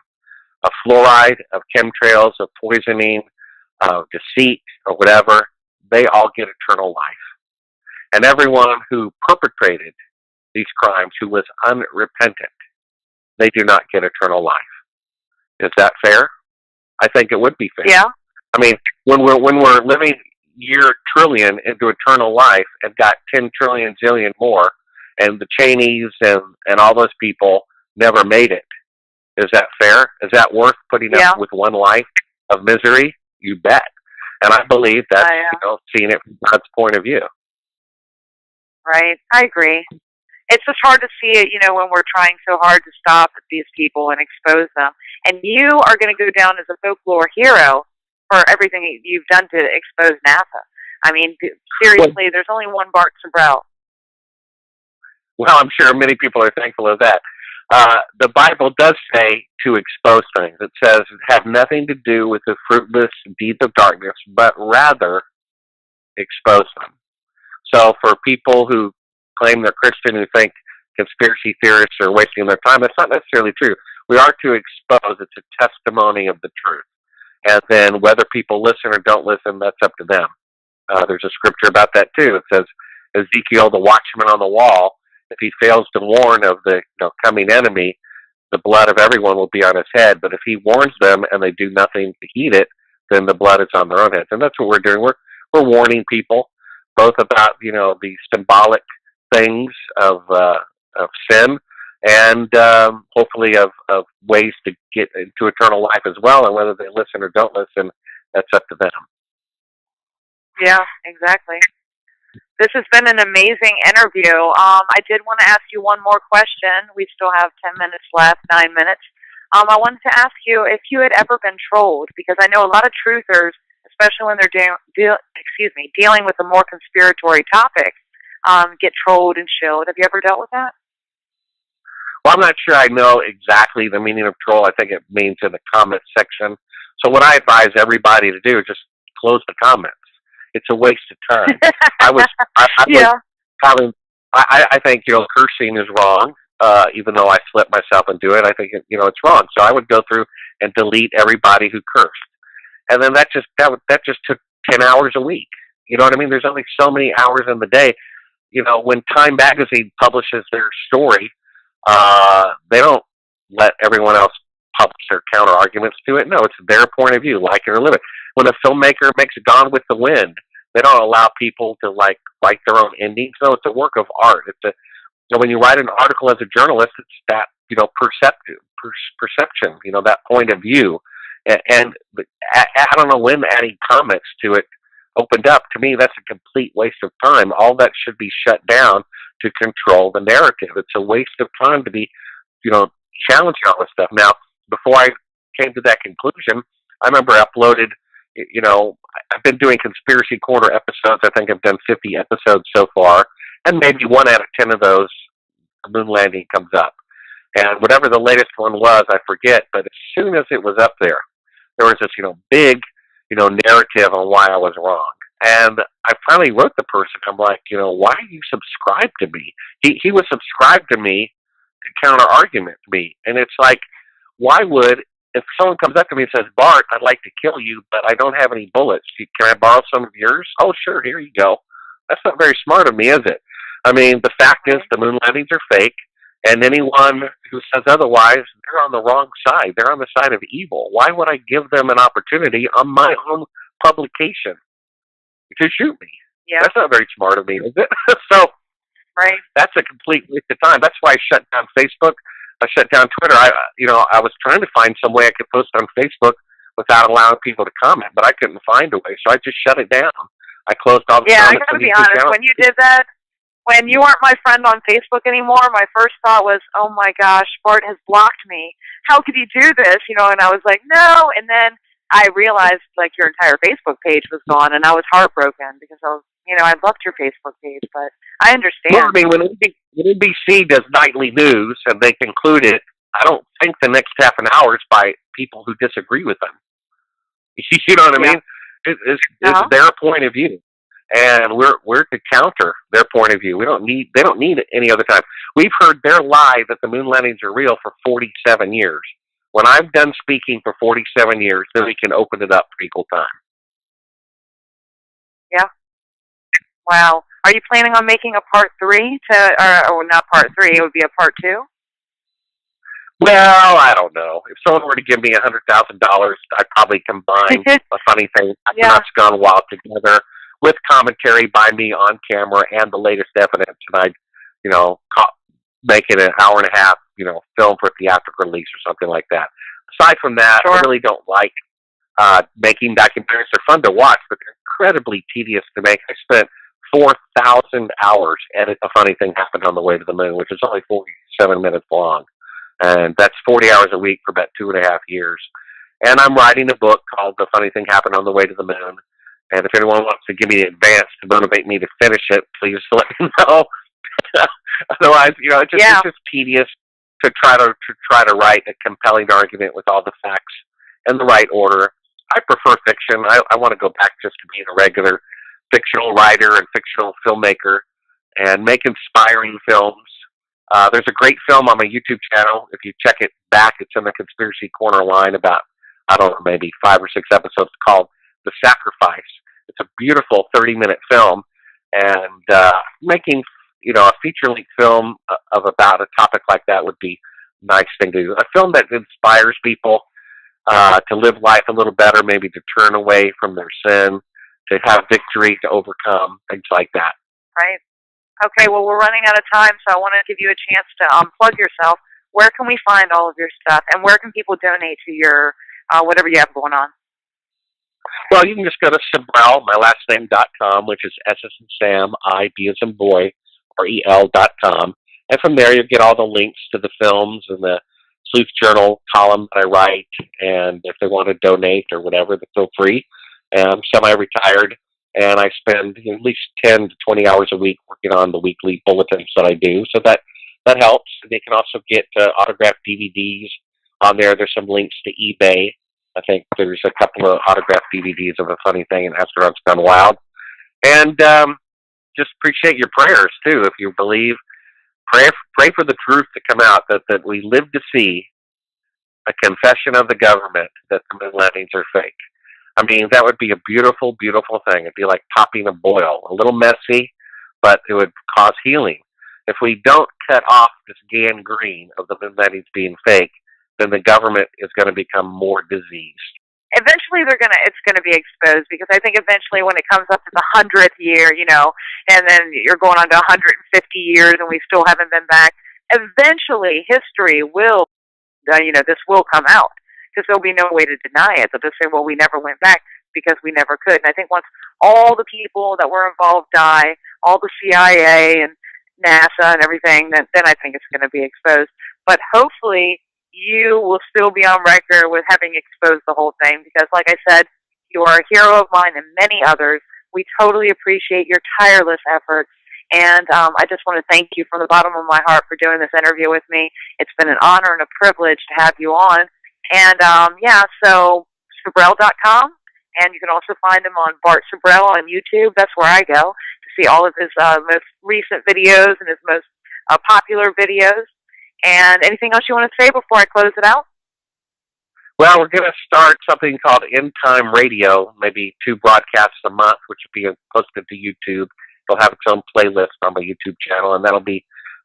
of fluoride, of chemtrails, of poisoning, of deceit, or whatever, they all get eternal life. And everyone who perpetrated these crimes, who was unrepentant, they do not get eternal life. Is that fair? I think it would be fair. Yeah. I mean, when we're living year trillion into eternal life and got 10 trillion zillion more, and the Cheneys and all those people never made it, is that fair? Is that worth putting up with one life of misery? You bet. And I believe that's, you know, seeing it from God's point of view. Right. I agree. It's just hard to see it, you know, when we're trying so hard to stop these people and expose them. And you are going to go down as a folklore hero for everything you've done to expose NASA. I mean, seriously, there's only one Bart Sibrel. Well, I'm sure many people are thankful of that. The Bible does say to expose things. It says have nothing to do with the fruitless deeds of darkness, but rather expose them. So for people who claim they're Christian, who think conspiracy theorists are wasting their time, that's not necessarily true. We are to expose. It's a testimony of the truth. And then whether people listen or don't listen, that's up to them. There's a scripture about that too. It says, Ezekiel, the watchman on the wall, if he fails to warn of the coming enemy, the blood of everyone will be on his head. But if he warns them and they do nothing to heed it, then the blood is on their own heads. And that's what we're doing. We're warning people both about, you know, the symbolic things of sin, and hopefully of ways to get into eternal life as well. And whether they listen or don't listen, that's up to them. Yeah, exactly. This has been an amazing interview. I did want to ask you one more question. We still have 10 minutes left, 9 minutes. I wanted to ask you if you had ever been trolled, because I know a lot of truthers, especially when they're dealing with a more conspiratory topic, get trolled and shilled. Have you ever dealt with that? Well, I'm not sure I know exactly the meaning of troll. I think it means in the comment section. So what I advise everybody to do is just close the comments. It's a waste of time. I was I think, cursing is wrong. Even though I slip myself and do it, I think it's wrong. So I would go through and delete everybody who cursed, and then that just took 10 hours a week. You know what I mean? There's only so many hours in the day. When Time Magazine publishes their story, they don't let everyone else publish their counter arguments to it. No, it's their point of view, like it or live it. When a filmmaker makes Gone with the Wind, they don't allow people to write their own endings. No, it's a work of art. When you write an article as a journalist, it's that perception, that point of view. And I don't know when adding comments to it opened up. To me, that's a complete waste of time. All that should be shut down to control the narrative. It's a waste of time to be, challenging all this stuff. Now, before I came to that conclusion, I remember I uploaded, I've been doing Conspiracy Corner episodes. I think I've done 50 episodes so far, and maybe 1 out of 10 of those, the moon landing comes up. And whatever the latest one was, I forget, but as soon as it was up there was this, big, narrative on why I was wrong. And I finally wrote the person, I'm like, why are you subscribed to me? He was subscribed to me to counter argument me. And it's like, why would, if someone comes up to me and says, Bart, I'd like to kill you, but I don't have any bullets. Can I borrow some of yours? Oh, sure, here you go. That's not very smart of me, is it? I mean, the fact is the moon landings are fake, and anyone who says otherwise, they're on the wrong side. They're on the side of evil. Why would I give them an opportunity on my own publication to shoot me? Yeah. That's not very smart of me, is it? So right. That's a complete waste of time. That's why I shut down Facebook. I shut down Twitter. I was trying to find some way I could post on Facebook without allowing people to comment, but I couldn't find a way, so I just shut it down. I closed all the comments. Yeah, I gotta be honest. When you did that, when you weren't my friend on Facebook anymore, my first thought was, oh my gosh, Bart has blocked me. How could he do this? And I was like, no. And then I realized your entire Facebook page was gone, and I was heartbroken because I was, I loved your Facebook page, but I understand. Well, I mean, when NBC does nightly news and they conclude it, I don't think the next half an hour is by people who disagree with them. You know what I mean? It's their point of view, and we're to counter their point of view. They don't need any other time. We've heard their lie that the moon landings are real for 47 years. When I'm done speaking for 47 years, then we can open it up for equal time. Yeah. Wow. Are you planning on making a part 3 or not part 3? It would be a part 2. Well, I don't know. If someone were to give me $100,000, I'd probably combine A Funny Thing Happens Gone Wild together with commentary by me on camera and the latest evidence, and I'd, make it an hour and a half, film for theatrical release or something like that. Aside from that, I really don't like making documentaries. They're fun to watch, but they're incredibly tedious to make. I spent 4,000 hours edit A Funny Thing Happened on the Way to the Moon, which is only 47 minutes long. And that's 40 hours a week for about 2.5 years. And I'm writing a book called The Funny Thing Happened on the Way to the Moon. And if anyone wants to give me the advance to motivate me to finish it, please let me know. Otherwise, it's just tedious to try to write a compelling argument with all the facts in the right order. I prefer fiction. I want to go back just to being a regular fictional writer and fictional filmmaker and make inspiring films. There's a great film on my YouTube channel. If you check it back, it's in the Conspiracy Corner line about, maybe 5 or 6 episodes, called The Sacrifice. It's a beautiful 30-minute film, and making, a feature-length film of about a topic like that would be a nice thing to do. A film that inspires people to live life a little better, maybe to turn away from their sin, to have victory, to overcome, things like that. Right. Okay, well, we're running out of time, so I want to give you a chance to plug yourself. Where can we find all of your stuff, and where can people donate to your whatever you have going on? Well, you can just go to Sibrel, my last name.com, which is S as in Sam, I, B as in boy, REL.com. And from there, you'll get all the links to the films and the Sleuth Journal column that I write. And if they want to donate or whatever, they feel free. I'm semi-retired, and I spend at least 10 to 20 hours a week working on the weekly bulletins that I do. So that helps. They can also get autographed DVDs on there. There's some links to eBay. I think there's a couple of autographed DVDs of A Funny Thing and Astronauts Gone Wild. And just appreciate your prayers too. If you believe, pray for the truth to come out, that we live to see a confession of the government that the moon landings are fake. I mean, that would be a beautiful, beautiful thing. It'd be like popping a boil. A little messy, but it would cause healing. If we don't cut off this gangrene of the moon landings being fake, then the government is going to become more diseased. Eventually it's gonna be exposed, because I think eventually when it comes up to the 100th year, and then you're going on to 150 years and we still haven't been back, eventually history will, this will come out, because there'll be no way to deny it. They'll just say, well, we never went back because we never could. And I think once all the people that were involved die, all the CIA and NASA and everything, then I think it's going to be exposed. But hopefully you will still be on record with having exposed the whole thing, because like I said, you are a hero of mine and many others. We totally appreciate your tireless efforts. And I just want to thank you from the bottom of my heart for doing this interview with me. It's been an honor and a privilege to have you on. And so Sibrel.com, and you can also find him on Bart Sibrel on YouTube. That's where I go to see all of his most recent videos and his most popular videos. And anything else you want to say before I close it out? Well, we're going to start something called End Time Radio, maybe 2 broadcasts a month, which will be posted to YouTube. It'll have its own playlist on my YouTube channel, and that'll be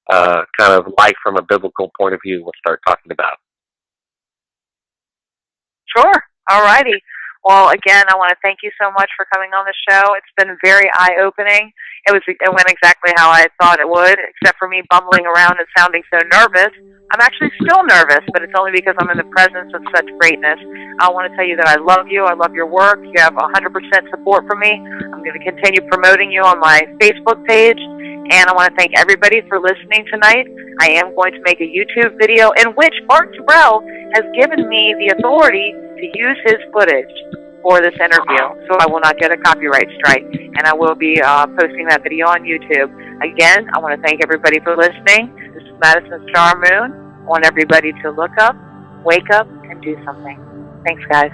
kind of life from a biblical point of view we'll start talking about. Sure. All righty. Well, again, I want to thank you so much for coming on the show. It's been very eye-opening. It went exactly how I thought it would, except for me bumbling around and sounding so nervous. I'm actually still nervous, but it's only because I'm in the presence of such greatness. I want to tell you that I love you. I love your work. You have 100% support from me. I'm going to continue promoting you on my Facebook page. And I want to thank everybody for listening tonight. I am going to make a YouTube video in which Bart Sibrel has given me the authority to use his footage for this interview, so I will not get a copyright strike. And I will be posting that video on YouTube. Again, I want to thank everybody for listening. This is Madison Star Moon. I want everybody to look up, wake up, and do something. Thanks, guys.